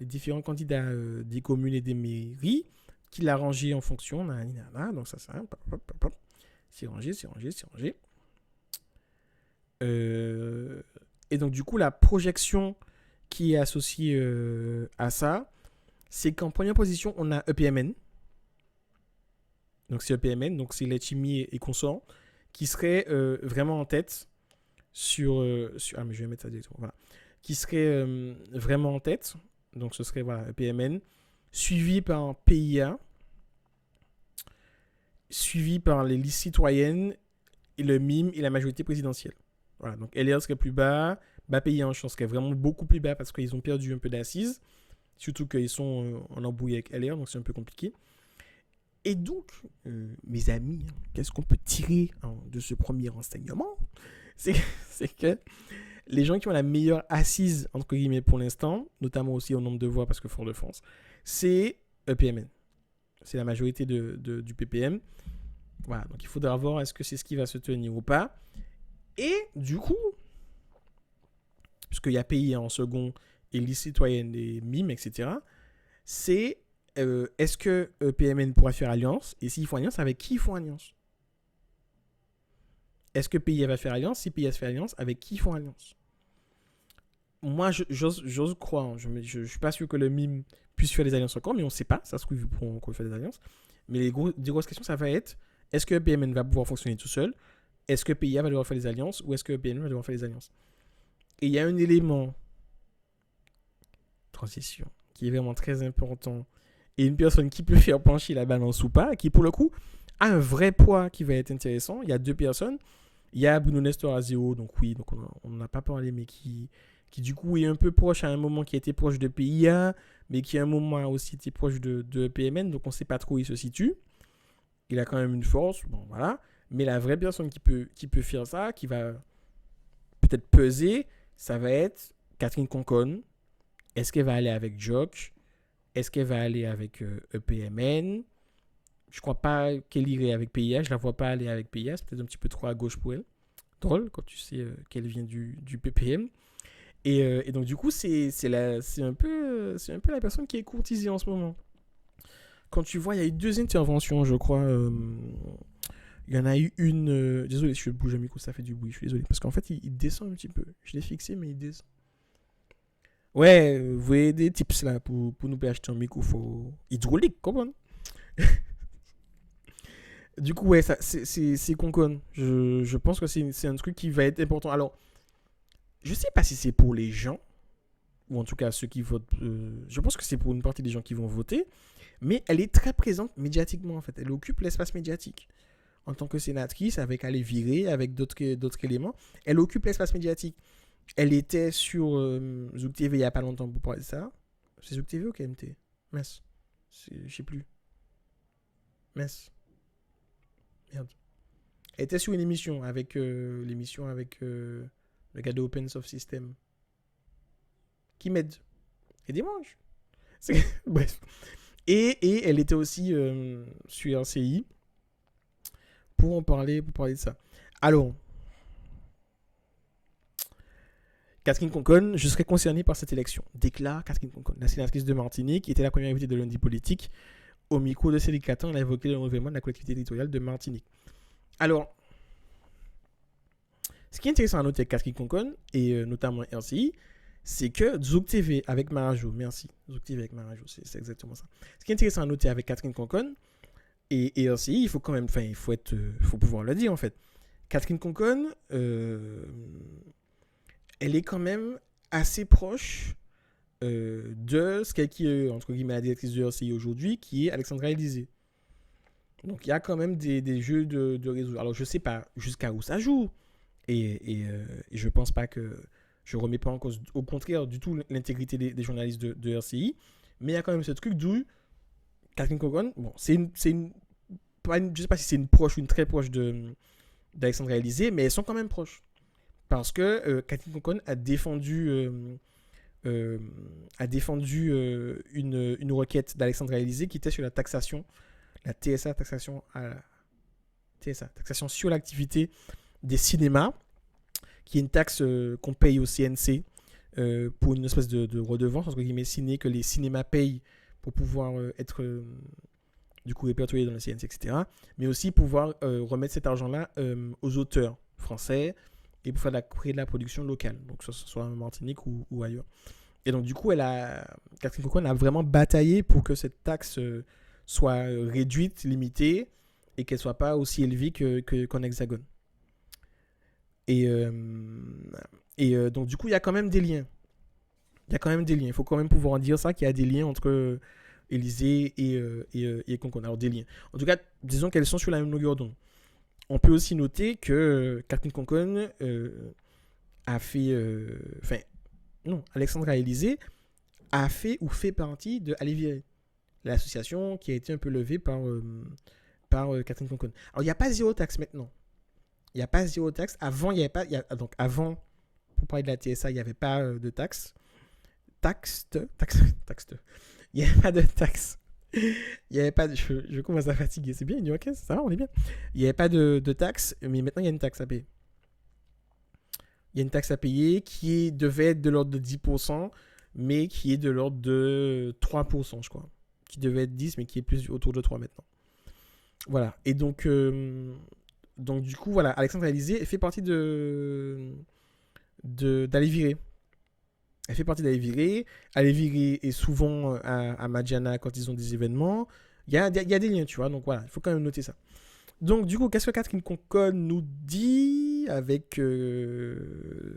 différents candidats des communes et des mairies qu'il a rangé en fonction. Donc, ça, c'est rangé. Et donc, du coup, la projection qui est associée à ça, c'est qu'en première position, on a EPMN. Donc, c'est EPMN, donc c'est Letchimi et consorts, qui serait vraiment en tête mais je vais mettre ça directement. Voilà. Qui serait vraiment en tête. Donc, ce serait EPMN. Suivi par PIA, suivi par les listes citoyennes, et le MIM et la majorité présidentielle. Voilà, donc LR serait plus bas, PIA en chance serait vraiment beaucoup plus bas parce qu'ils ont perdu un peu d'assises, surtout qu'ils sont en embrouille avec LR, donc c'est un peu compliqué. Et donc, mes amis, qu'est-ce qu'on peut tirer de ce premier renseignement? C'est que les gens qui ont la meilleure assise, entre guillemets, pour l'instant, notamment aussi au nombre de voix, parce que Fort-de-France, c'est EPMN. C'est la majorité du PPM. Voilà, donc il faudra voir est-ce que c'est ce qui va se tenir ou pas. Et du coup, puisqu'il y a pays en second, et liste citoyenne, et MIM, etc., c'est est-ce que PMN pourra faire alliance? Et s'ils font alliance, avec qui ils font alliance? Est-ce que PIA va faire alliance? Si PIA se fait alliance, avec qui ils font alliance? Moi, j'ose croire. Je ne suis pas sûr que le MIM puisse faire des alliances encore, mais on ne sait pas. Ça se trouve qu'on fait des alliances. Mais les grosses questions, ça va être est-ce que PMN va pouvoir fonctionner tout seul? Est-ce que PIA va devoir faire des alliances? Ou est-ce que PMN va devoir faire des alliances? Et il y a un élément transition qui est vraiment très important et une personne qui peut faire pencher la balance ou pas, qui pour le coup a un vrai poids qui va être intéressant. Il y a deux personnes. Il y a Bruno Nestor Azéo, donc oui, donc on n'en a pas parlé, mais qui du coup est un peu proche à un moment qui était proche de PIA, mais qui à un moment a aussi été proche de PMN, donc on ne sait pas trop où il se situe. Il a quand même une force, bon voilà. Mais la vraie personne qui peut faire ça, qui va peut-être peser, ça va être Catherine Conconne. Est-ce qu'elle va aller avec Jock? Est-ce qu'elle va aller avec EPMN? Je crois pas qu'elle irait avec PIA. Je la vois pas aller avec PIA. C'est peut-être un petit peu trop à gauche pour elle. Drôle quand tu sais qu'elle vient du PPM. Et donc du coup, c'est un peu la personne qui est courtisée en ce moment. Quand tu vois, il y a eu 2 interventions, je crois. Il y en a eu une... désolé si je bouge le micro, ça fait du bruit. Je suis désolé. Parce qu'en fait, il descend un petit peu. Je l'ai fixé, mais il descend. Ouais, vous voyez des tips là pour nous acheter un micro hydraulique, comment? Du coup, ouais, c'est Concon. Je pense que c'est un truc qui va être important. Alors, je sais pas si c'est pour les gens, ou en tout cas ceux qui votent. Je pense que c'est pour une partie des gens qui vont voter, mais elle est très présente médiatiquement en fait. Elle occupe l'espace médiatique. En tant que sénatrice, avec aller virer, avec d'autres éléments, elle occupe l'espace médiatique. Elle était sur Zouk TV il n'y a pas longtemps pour parler de ça. C'est Zouk TV ou KMT? Mince. Je sais plus. Mince. Merde. Elle était sur une émission avec le gars de Open Soft System. Qui m'aide. Et dimanche. Bref. Et elle était aussi sur RCI pour parler de ça. Alors, Catherine Conconne, je serai concernée par cette élection, déclare Catherine Conconne, la sénatrice de Martinique, qui était la première invitée de Lundi Politique. Au micro de Cédric Caton, elle a évoqué le renouvellement de la collectivité territoriale de Martinique. Alors, ce qui est intéressant à noter avec Catherine Conconne, et notamment RCI, c'est que Zouk TV avec Marajo, merci, Zouk TV avec Marajo, c'est exactement ça. Ce qui est intéressant à noter avec Catherine Conconne et RCI, il faut quand même, il faut pouvoir le dire en fait. Catherine Conconne, elle est quand même assez proche de ce qui est, entre guillemets, la directrice de RCI aujourd'hui, qui est Alexandra Élysée. Donc, il y a quand même des jeux de réseau. Alors, je ne sais pas jusqu'à où ça joue. Et je ne pense pas que... Je ne remets pas en cause, au contraire, du tout l'intégrité des journalistes de RCI. Mais il y a quand même ce truc d'où Catherine Conconne, bon, je ne sais pas si c'est une proche ou une très proche d'Alexandra Élysée, mais elles sont quand même proches. Parce que Catherine Conconne a défendu une requête d'Alexandra Élysée qui était sur la taxation, la TSA, taxation sur l'activité des cinémas, qui est une taxe qu'on paye au CNC pour une espèce de redevance, entre guillemets, ciné, que les cinémas payent pour pouvoir être du coup répertoriés dans le CNC, etc. Mais aussi pouvoir remettre cet argent-là aux auteurs français, et pour faire créer de la production locale, donc que ce soit en Martinique ou ailleurs. Et donc du coup, Catherine Conconne a vraiment bataillé pour que cette taxe soit réduite, limitée, et qu'elle ne soit pas aussi élevée qu'en Hexagone. Et donc du coup, il y a quand même des liens. Il faut quand même pouvoir dire ça, qu'il y a des liens entre Élysée et Conconne. Alors des liens. En tout cas, disons qu'elles sont sur la même longueur d'onde. On peut aussi noter que Catherine Conconne a fait... Alexandra Élysée a fait ou fait partie de Aller Virer. l'association qui a été un peu levée par Catherine Concon. Alors, il n'y a pas zéro taxe maintenant. Il n'y a pas zéro taxe. Avant, il n'y avait pas... donc, avant, pour parler de la TSA, il n'y avait pas de taxe. Taxe. Il n'y avait pas de taxe. Il n'y avait pas de... Je commence à fatiguer. C'est bien, il dit ok, ça va, on est bien. Il n'y avait pas de taxe, mais maintenant, il y a une taxe à payer. Il y a une taxe à payer qui devait être de l'ordre de 10%, mais qui est de l'ordre de 3%, je crois. Qui devait être 10, mais qui est plus autour de 3 maintenant. Voilà. Et donc du coup, voilà, Alexandre Alizé fait partie d'Aller Virer. Elle fait partie d'Aller Virer. Aller Virer est souvent à Madjana quand ils ont des événements. Il y a des liens, tu vois. Donc voilà, il faut quand même noter ça. Donc du coup, qu'est-ce que Catherine Concon nous dit avec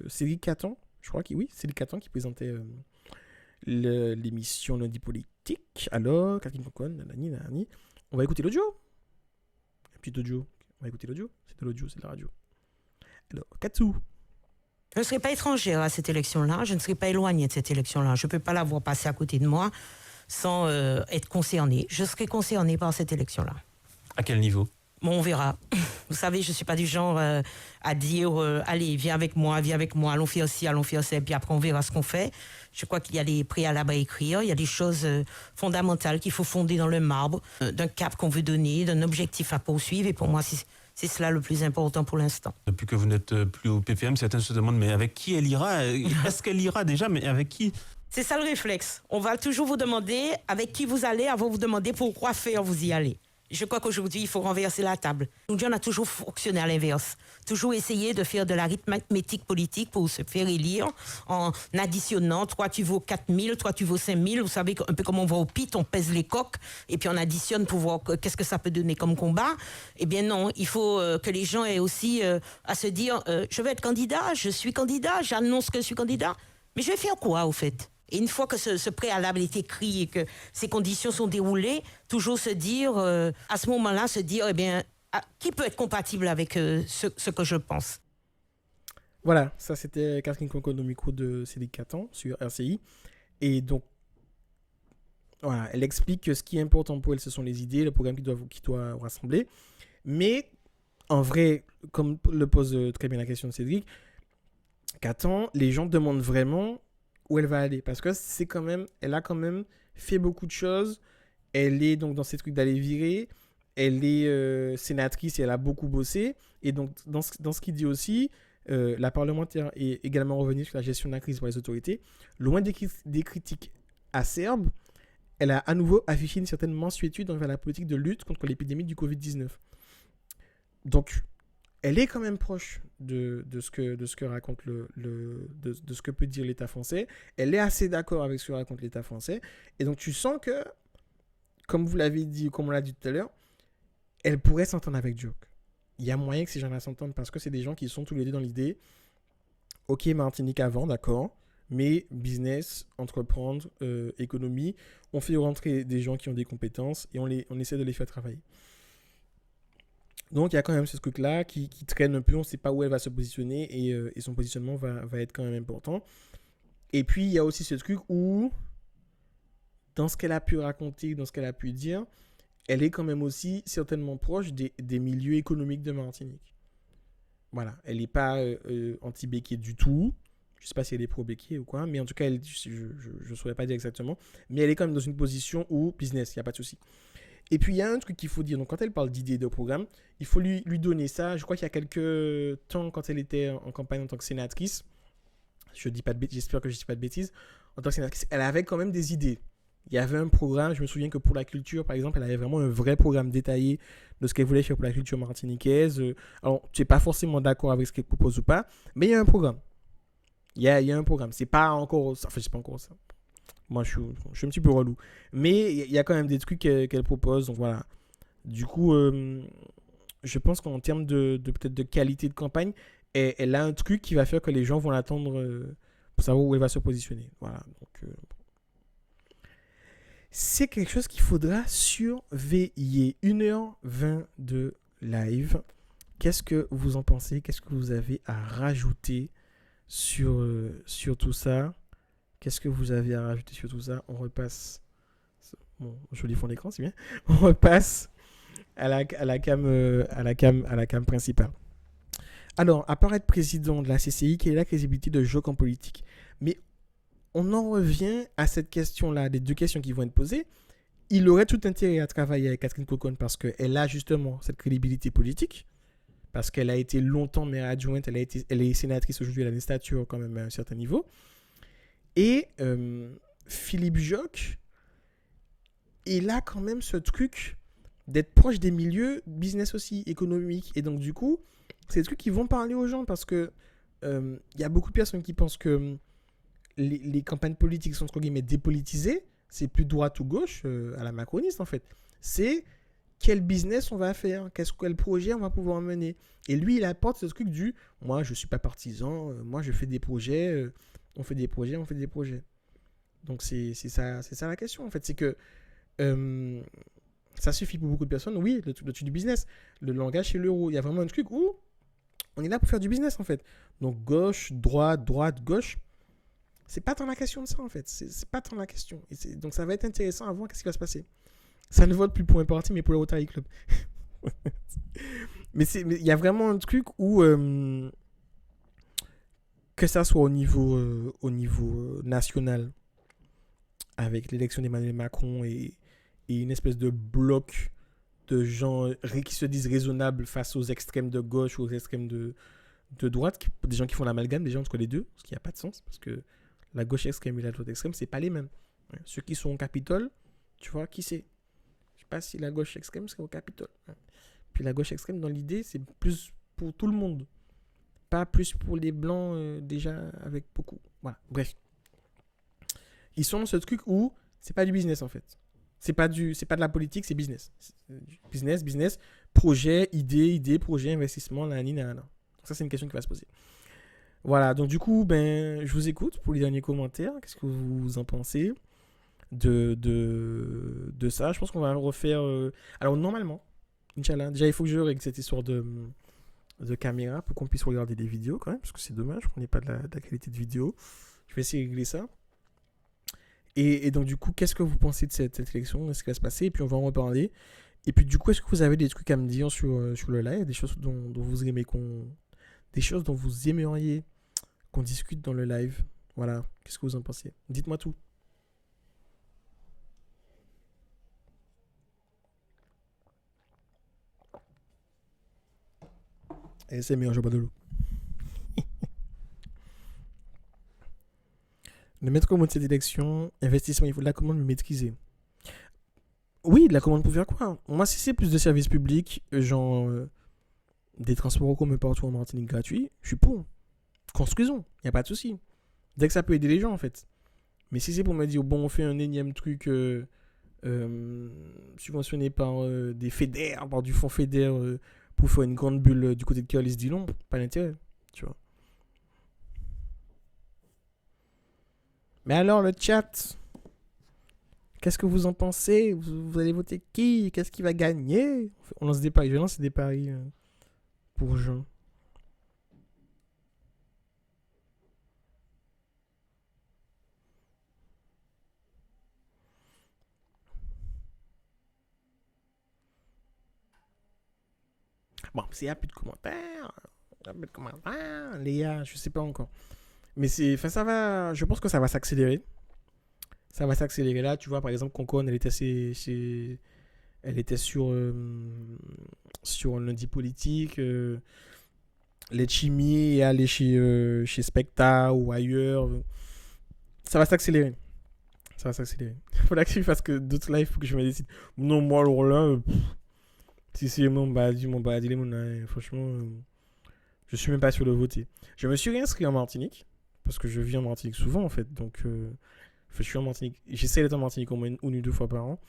Cédric Caton? Je crois que oui, Cédric Caton qui présentait l'émission Lundi Politique. Alors, Catherine Concon, nanani. On va écouter l'audio. Un petit audio. On va écouter l'audio. C'est de l'audio, c'est de la radio. Alors, Katsou. Je ne serai pas étrangère à cette élection-là. Je ne serai pas éloignée de cette élection-là. Je ne peux pas la voir passer à côté de moi sans être concernée. Je serai concernée par cette élection-là. À quel niveau ? Bon, on verra. Vous savez, je ne suis pas du genre à dire allez, viens avec moi, allons faire ci, allons faire ça, et puis après on verra ce qu'on fait. Je crois qu'il y a des préalables à écrire, il y a des choses fondamentales qu'il faut fonder dans le marbre, d'un cap qu'on veut donner, d'un objectif à poursuivre, et pour moi, c'est cela le plus important pour l'instant. Depuis que vous n'êtes plus au PPM, certains se demandent mais avec qui elle ira ? Est-ce qu'elle ira déjà, mais avec qui ? C'est ça le réflexe. On va toujours vous demander avec qui vous allez avant de vous demander pourquoi faire vous y allez. Je crois qu'aujourd'hui, il faut renverser la table. Nous, on a toujours fonctionné à l'inverse. Toujours essayer de faire de l'arithmétique politique pour se faire élire en additionnant. Toi, tu vaux 4000, toi, tu vaux 5000. Vous savez, un peu comme on va au pit, on pèse les coques et puis on additionne pour voir qu'est-ce que ça peut donner comme combat. Eh bien non, il faut que les gens aient aussi à se dire je vais être candidat, je suis candidat, j'annonce que je suis candidat. Mais je vais faire quoi, au fait ? Et une fois que ce préalable est écrit et que ces conditions sont déroulées, toujours se dire, à ce moment-là, eh bien, qui peut être compatible avec ce que je pense. Voilà, ça c'était Catherine Concon au micro de Cédric Caton sur RCI. Et donc, voilà, elle explique que ce qui est important pour elle, ce sont les idées, le programme qui doit rassembler. Mais, en vrai, comme le pose très bien la question de Cédric Caton, les gens demandent vraiment où elle va aller, parce que elle a quand même fait beaucoup de choses. Elle est donc dans ces trucs d'Aller Virer, elle est sénatrice et elle a beaucoup bossé, et donc dans ce qu'il dit aussi, la parlementaire est également revenue sur la gestion de la crise par les autorités. Loin des critiques acerbes, elle a à nouveau affiché une certaine mansuétude envers la politique de lutte contre l'épidémie du Covid-19. Donc elle est quand même proche de ce que raconte de ce que peut dire l'État français. Elle est assez d'accord avec ce que raconte l'État français. Et donc, tu sens que, comme vous l'avez dit, comme on l'a dit tout à l'heure, elle pourrait s'entendre avec Djok. Il y a moyen que ces gens-là s'entendent parce que c'est des gens qui sont tous les deux dans l'idée. Ok, Martinique avant, d'accord. Mais business, entreprendre, économie, on fait rentrer des gens qui ont des compétences et on essaie de les faire travailler. Donc, il y a quand même ce truc-là qui traîne un peu. On ne sait pas où elle va se positionner et son positionnement va être quand même important. Et puis, il y a aussi ce truc où, dans ce qu'elle a pu raconter, dans ce qu'elle a pu dire, elle est quand même aussi certainement proche des milieux économiques de Martinique. Voilà. Elle n'est pas anti-béquier du tout. Je ne sais pas si elle est pro-béquier ou quoi. Mais en tout cas, je ne saurais pas dire exactement. Mais elle est quand même dans une position où business, il n'y a pas de souci. Et puis, il y a un truc qu'il faut dire. Donc, quand elle parle d'idées de programme, il faut lui donner ça. Je crois qu'il y a quelques temps, quand elle était en campagne en tant que sénatrice, j'espère que je ne dis pas de bêtises, en tant que sénatrice, elle avait quand même des idées. Il y avait un programme, je me souviens que pour la culture, par exemple, elle avait vraiment un vrai programme détaillé de ce qu'elle voulait faire pour la culture martiniquaise. Alors, tu n'es pas forcément d'accord avec ce qu'elle propose ou pas, mais il y a un programme. Il y a un programme. C'est pas encore ça. Enfin, c'est pas encore ça. Moi, je suis un petit peu relou. Mais il y a quand même des trucs qu'elle propose. Donc, voilà. Du coup, je pense qu'en termes peut-être de qualité de campagne, elle a un truc qui va faire que les gens vont l'attendre pour savoir où elle va se positionner. Voilà. Donc, c'est quelque chose qu'il faudra surveiller. 1h20 de live. Qu'est-ce que vous en pensez? Qu'est-ce que vous avez à rajouter sur tout ça? Qu'est-ce que vous avez à rajouter sur tout ça? On repasse Bon, joli fond d'écran, c'est bien. On repasse à la cam principale. Alors, à part être président de la CCI, quelle est la crédibilité de Jock en politique? Mais on en revient à cette question-là, des deux questions qui vont être posées. Il aurait tout intérêt à travailler avec Catherine Cocon parce qu'elle a justement cette crédibilité politique, parce qu'elle a été longtemps maire adjointe, elle est sénatrice aujourd'hui, elle a une stature quand même à un certain niveau. Et Philippe Jock, il a quand même ce truc d'être proche des milieux business aussi, économiques. Et donc, du coup, c'est des trucs qui vont parler aux gens parce que y a beaucoup de personnes qui pensent que les campagnes politiques sont, entre guillemets, dépolitisées. C'est plus droite ou gauche à la macroniste, en fait. C'est quel business on va faire, quel projet on va pouvoir mener. Et lui, il apporte ce truc du « moi, je ne suis pas partisan, moi, je fais des projets, on fait des projets. » Donc, c'est ça la question, en fait. C'est que ça suffit pour beaucoup de personnes. Oui, le truc du business. Le langage, c'est l'euro. Il y a vraiment un truc où on est là pour faire du business, en fait. Donc, gauche, droite, gauche. C'est pas tant la question de ça, en fait. C'est pas tant la question. Donc, ça va être intéressant à voir qu'est-ce qui va se passer. Ça ne vote plus pour un parti, mais pour le Rotary Club. Mais il y a vraiment un truc où, que ça soit au niveau national, avec l'élection d'Emmanuel Macron et une espèce de bloc de gens qui se disent raisonnables face aux extrêmes de gauche ou aux extrêmes de droite, des gens qui font l'amalgame, des gens entre les deux, ce qui n'a pas de sens, parce que la gauche extrême et la droite extrême, c'est pas les mêmes. Ceux qui sont au Capitole, tu vois, qui c'est? Je sais pas si la gauche extrême serait au Capitole. Puis la gauche extrême, dans l'idée, c'est plus pour tout le monde. Pas plus pour les blancs, déjà, avec beaucoup. Voilà, bref. Ils sont dans ce truc où c'est pas du business, en fait. C'est pas de la politique, c'est business. Business, projet, idée, projet, investissement, nanana. Ça, c'est une question qui va se poser. Voilà, donc du coup, je vous écoute pour les derniers commentaires. Qu'est-ce que vous en pensez de ça? Je pense qu'on va refaire... Alors, normalement, Inch'Allah, déjà, il faut que je règle cette histoire de caméra pour qu'on puisse regarder des vidéos quand même, parce que c'est dommage qu'on n'ait pas de la qualité de vidéo. Je vais essayer de régler ça. Et donc, du coup, qu'est-ce que vous pensez de cette élection? Qu'est-ce qui va se passer? Et puis, on va en reparler. Et puis, du coup, est-ce que vous avez des trucs à me dire sur le live? Des choses dont vous aimez des choses dont vous aimeriez qu'on discute dans le live? Voilà. Qu'est-ce que vous en pensez? Dites-moi tout. Et c'est meilleur, je bois de l'eau. Le maître commun de cette élection, investissement, il faut de la commande, mais maîtriser. Oui, de la commande pour faire quoi? Moi, si c'est plus de services publics, genre des transports en commun partout en Martinique gratuits, je suis pour. Construisons, il n'y a pas de souci. Dès que ça peut aider les gens, en fait. Mais si c'est pour me dire, bon, on fait un énième truc subventionné par des FEDER, par du fonds FEDER, pour faire une grande bulle du côté de Kirlis-Dillon, pas d'intérêt, tu vois. Mais alors, le chat, qu'est-ce que vous en pensez? Vous allez voter qui? Qu'est-ce qui va gagner? On lance des paris. Je vais lancer des paris pour Jean. Bon, s'il n'y a plus de commentaires, Léa, je sais pas encore. Mais ça va, je pense que ça va s'accélérer. Ça va s'accélérer là. Tu vois, par exemple, Concon, elle était sur lundi politique. Les chimies et aller chez Specta ou ailleurs. Ça va s'accélérer. Il faudra que je fasse que d'autres lives pour que je me décide. Non, moi, alors là, si c'est mon badge, franchement, je suis même pas sûr de voter. Je me suis réinscrit en Martinique. Parce que je vis en Martinique souvent, en fait. Donc, je suis en Martinique. J'essaie d'être en Martinique au moins une ou deux fois par an.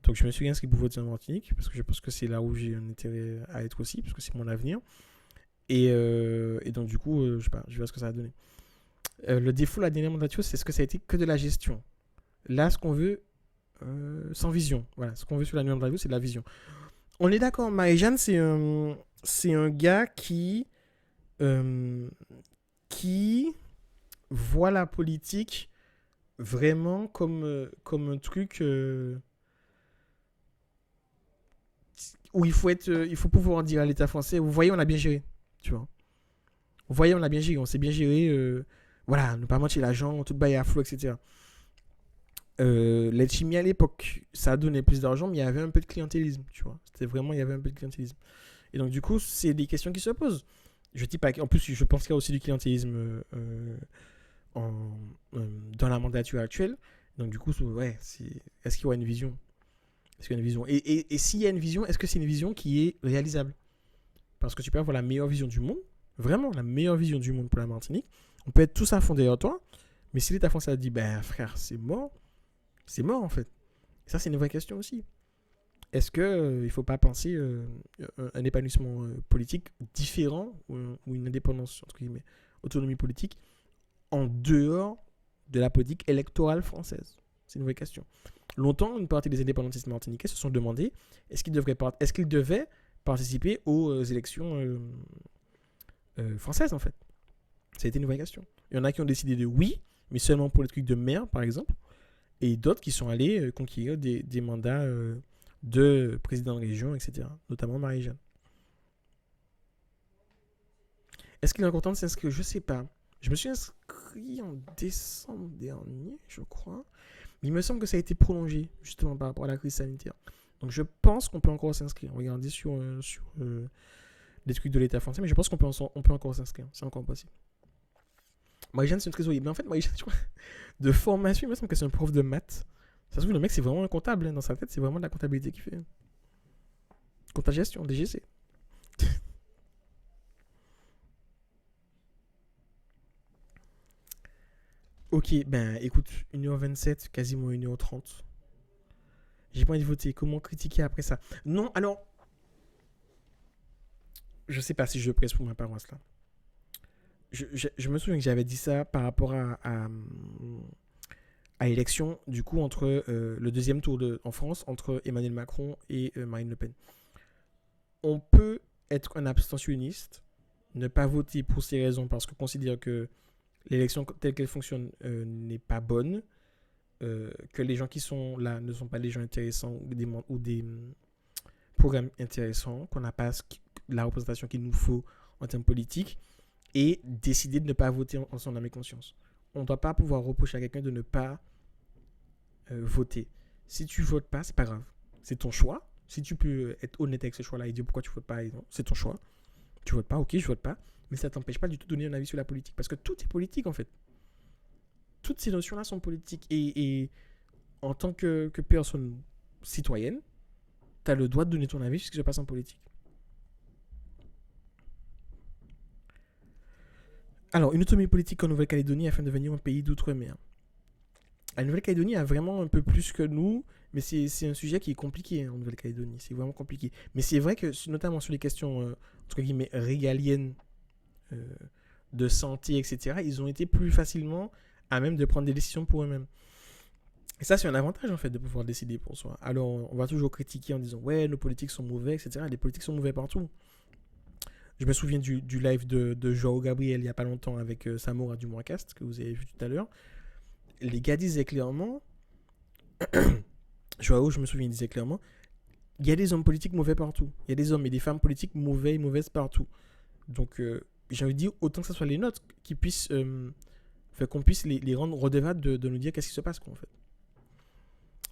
Donc, je me suis inscrit pour voter en Martinique. Parce que je pense que c'est là où j'ai un intérêt à être aussi. Parce que c'est mon avenir. Et donc, du coup, je sais pas. Je vais voir ce que ça va donner. Le défaut de la dernière mandature, c'est ce que ça a été que de la gestion. Là, ce qu'on veut, sans vision. Voilà. Ce qu'on veut sur la dernière mandature, c'est de la vision. On est d'accord. Marie-Jeanne, c'est un gars qui voit la politique vraiment comme un truc où il faut pouvoir dire à l'État français, vous voyez, on a bien géré, tu vois. Vous voyez, on a bien géré, on s'est bien géré, voilà, ne pas mentir l'argent, tout bail à flot, etc. L'aide chimie à l'époque, ça a donné plus d'argent, mais il y avait un peu de clientélisme, tu vois. Il y avait un peu de clientélisme. Et donc, du coup, c'est des questions qui se posent. Je dis pas, en plus, je pense qu'il y a aussi du clientélisme dans la mandature actuelle. Donc, du coup, ouais, est-ce qu'il y aura une vision? Est-ce qu'il y a une vision? Et s'il y a une vision, est-ce que c'est une vision qui est réalisable? Parce que tu peux avoir la meilleure vision du monde, vraiment la meilleure vision du monde pour la Martinique. On peut être tous à fond derrière toi, mais si l'État français a dit, ben frère, c'est mort en fait. Et ça, c'est une vraie question aussi. Est-ce qu'il ne faut pas penser un épanouissement politique différent ou une indépendance, entre guillemets, autonomie politique, en dehors de la politique électorale française? C'est une vraie question. Longtemps, une partie des indépendantistes martiniquais se sont demandé est-ce qu'ils devaient participer aux élections françaises, en fait. Ça a été une vraie question. Il y en a qui ont décidé de oui, mais seulement pour les trucs de maire, par exemple, et d'autres qui sont allés conquérir des mandats de président de région, etc., notamment Marie-Jeanne. Est-ce qu'il est important de s'inscrire? Je ne sais pas. Je me suis inscrit en décembre dernier, je crois. Mais il me semble que ça a été prolongé, justement, par rapport à la crise sanitaire. Donc, je pense qu'on peut encore s'inscrire. Regardez sur les trucs de l'État français, mais je pense qu'on peut encore s'inscrire. C'est encore possible. Marie-Jeanne, c'est une trésorière. Mais en fait, Marie-Jeanne, je crois, de formation, il me semble que c'est un prof de maths. Ça se trouve, le mec, c'est vraiment un comptable. Hein. Dans sa tête, c'est vraiment de la comptabilité qu'il fait. Compta gestion, DGC. Ok, ben écoute, 1h27, quasiment 1h30. J'ai pas envie de voter. Comment critiquer après ça? Non, alors... Je sais pas si je presse pour ma paroisse là. Je me souviens que j'avais dit ça par rapport à l'élection, du coup, entre le deuxième tour en France, entre Emmanuel Macron et Marine Le Pen. On peut être un abstentionniste, ne pas voter pour ces raisons parce qu'on considère que l'élection telle qu'elle fonctionne n'est pas bonne, que les gens qui sont là ne sont pas des gens intéressants ou des programmes intéressants, qu'on n'a pas la représentation qu'il nous faut en termes politiques, et décider de ne pas voter en son âme et conscience. On ne doit pas pouvoir reprocher à quelqu'un de ne pas voter. Si tu votes pas, c'est pas grave. C'est ton choix. Si tu peux être honnête avec ce choix-là et dire pourquoi tu votes pas, non, c'est ton choix. Tu votes pas, ok, je vote pas. Mais ça t'empêche pas du tout de donner un avis sur la politique. Parce que tout est politique, en fait. Toutes ces notions-là sont politiques. Et en tant que personne citoyenne, tu as le droit de donner ton avis sur ce qui se passe en politique. Alors, une autonomie politique en Nouvelle-Calédonie afin de devenir un pays d'outre-mer. La Nouvelle-Calédonie a vraiment un peu plus que nous, mais c'est un sujet qui est compliqué en Nouvelle-Calédonie. C'est vraiment compliqué. Mais c'est vrai que, notamment sur les questions, entre guillemets, régaliennes, de santé, etc., ils ont été plus facilement à même de prendre des décisions pour eux-mêmes. Et ça, c'est un avantage, en fait, de pouvoir décider pour soi. Alors, on va toujours critiquer en disant « Ouais, nos politiques sont mauvais, etc. » Les politiques sont mauvais partout. Je me souviens du live de Joao Gabriel il n'y a pas longtemps avec Samora du Moicast, que vous avez vu tout à l'heure. Les gars disaient clairement, Joao, je me souviens, disait clairement, il y a des hommes politiques mauvais partout. Il y a des hommes et des femmes politiques mauvais et mauvaises partout. Donc, j'ai envie de dire, autant que ce soit les nôtres, qu'on puisse les rendre redevables de nous dire qu'est-ce qui se passe, quoi, en fait.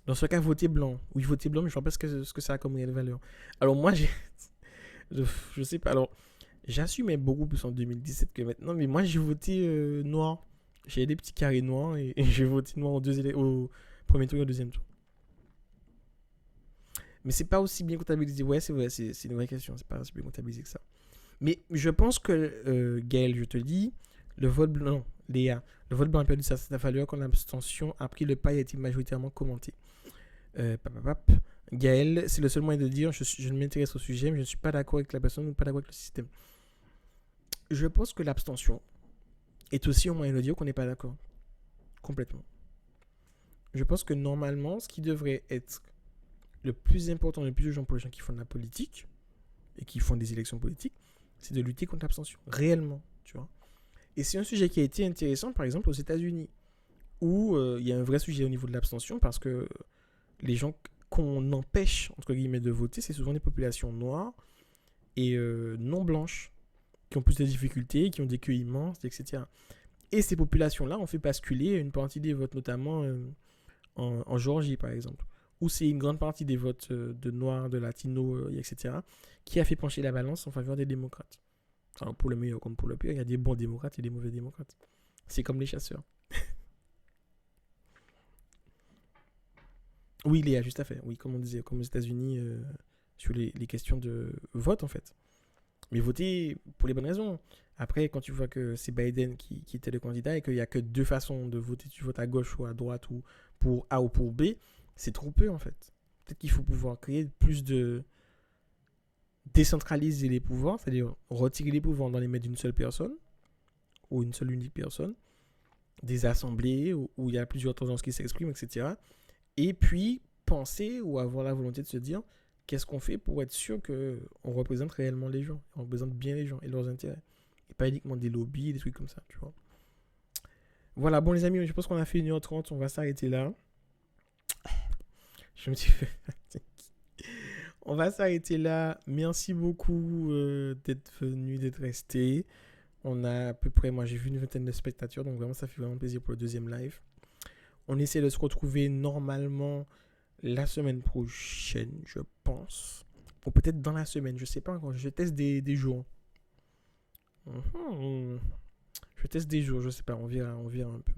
Dans ce cas, voter blanc. Oui, voter blanc, mais je ne sais pas ce que ça a comme réelle valeur. Alors, moi, je sais pas. Alors, j'assumais beaucoup plus en 2017 que maintenant, mais moi, j'ai voté noir. J'ai des petits carrés noirs et j'ai voté noir au premier tour et au deuxième tour. Mais c'est pas aussi bien comptabilisé. Ouais, c'est vrai, c'est une vraie question. C'est pas aussi bien comptabilisé que ça. Mais je pense que, Gaël, je te dis, le vote blanc, non, Léa, le vote blanc a perdu sa valeur quand l'abstention a pris le pas et a été majoritairement commenté. Gaël, c'est le seul moyen de dire je m'intéresse au sujet, mais je ne suis pas d'accord avec la personne ou pas d'accord avec le système. Je pense que l'abstention est aussi un moyen de dire qu'on n'est pas d'accord. Complètement. Je pense que normalement, ce qui devrait être le plus important, le plus urgent pour les gens qui font de la politique et qui font des élections politiques, c'est de lutter contre l'abstention. Réellement, tu vois. Et c'est un sujet qui a été intéressant, par exemple, aux États-Unis, où il y a un vrai sujet au niveau de l'abstention parce que les gens qu'on empêche, entre guillemets, de voter, c'est souvent des populations noires et non blanches, qui ont plus de difficultés, qui ont des queues immenses, etc. Et ces populations-là ont fait basculer une partie des votes, notamment en Géorgie, par exemple, où c'est une grande partie des votes de Noirs, de Latinos, etc., qui a fait pencher la balance en faveur des démocrates. Alors, pour le meilleur comme pour le pire, il y a des bons démocrates et des mauvais démocrates. C'est comme les chasseurs. Oui, Léa, juste à fait. Oui, comme on disait, comme aux États-Unis, sur les questions de vote, en fait. Mais voter pour les bonnes raisons. Après, quand tu vois que c'est Biden qui était le candidat et qu'il n'y a que 2 façons de voter, tu votes à gauche ou à droite ou pour A ou pour B, c'est trop peu, en fait. Peut-être qu'il faut pouvoir créer plus de... décentraliser les pouvoirs, c'est-à-dire retirer les pouvoirs dans les mains d'une seule personne ou une seule unique personne, des assemblées où il y a plusieurs tendances qui s'expriment, etc. Et puis penser ou avoir la volonté de se dire qu'est-ce qu'on fait pour être sûr qu'on représente réellement les gens, on représente bien les gens et leurs intérêts, et pas uniquement des lobbies, des trucs comme ça, tu vois. Voilà, bon les amis, je pense qu'on a fait 1h30, on va s'arrêter là. Je me suis fait... On va s'arrêter là. Merci beaucoup d'être venu, d'être resté. On a à peu près, moi j'ai vu une vingtaine de spectateurs, donc vraiment ça fait vraiment plaisir pour le deuxième live. On essaie de se retrouver normalement la semaine prochaine, je pense. Ou peut-être dans la semaine, je sais pas encore. Je teste des jours. Je teste des jours, je sais pas, on verra un peu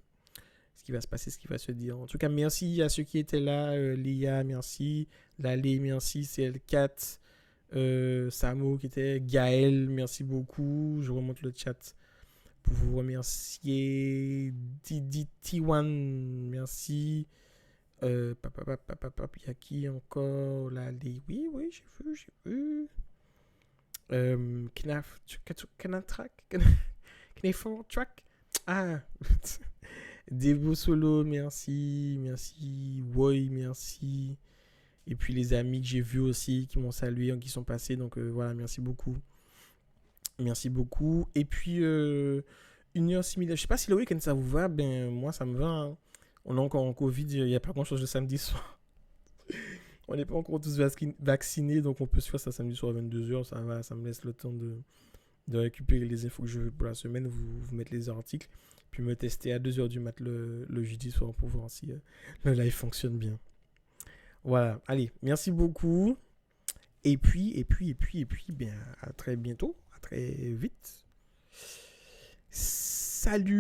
ce qui va se passer, ce qui va se dire. En tout cas, merci à ceux qui étaient là. Léa, merci. Lalé, merci. CL4. Samo qui était. Gaël, merci beaucoup. Je remonte le chat pour vous remercier. Didi T1, merci. Il y a qui encore? Lalé, oui, j'ai vu. Knaf Track. Ah, Devo Solo, merci. Woy, merci. Et puis les amis que j'ai vus aussi, qui m'ont salué, qui sont passés. Donc voilà, merci beaucoup. Et puis, 1h06, je sais pas si le week-end ça vous va. Ben, moi, ça me va. Hein. On est encore en Covid, il n'y a pas grand-chose le samedi soir. On n'est pas encore tous vaccinés, donc on peut se faire ça samedi soir à 22h. Ça va, ça me laisse le temps de récupérer les infos que je veux pour la semaine, vous mettre les articles, puis me tester à 2h du mat le jeudi soir pour voir si le live fonctionne bien. Voilà, allez, merci beaucoup. Et puis, bien, à très bientôt, à très vite. Salut.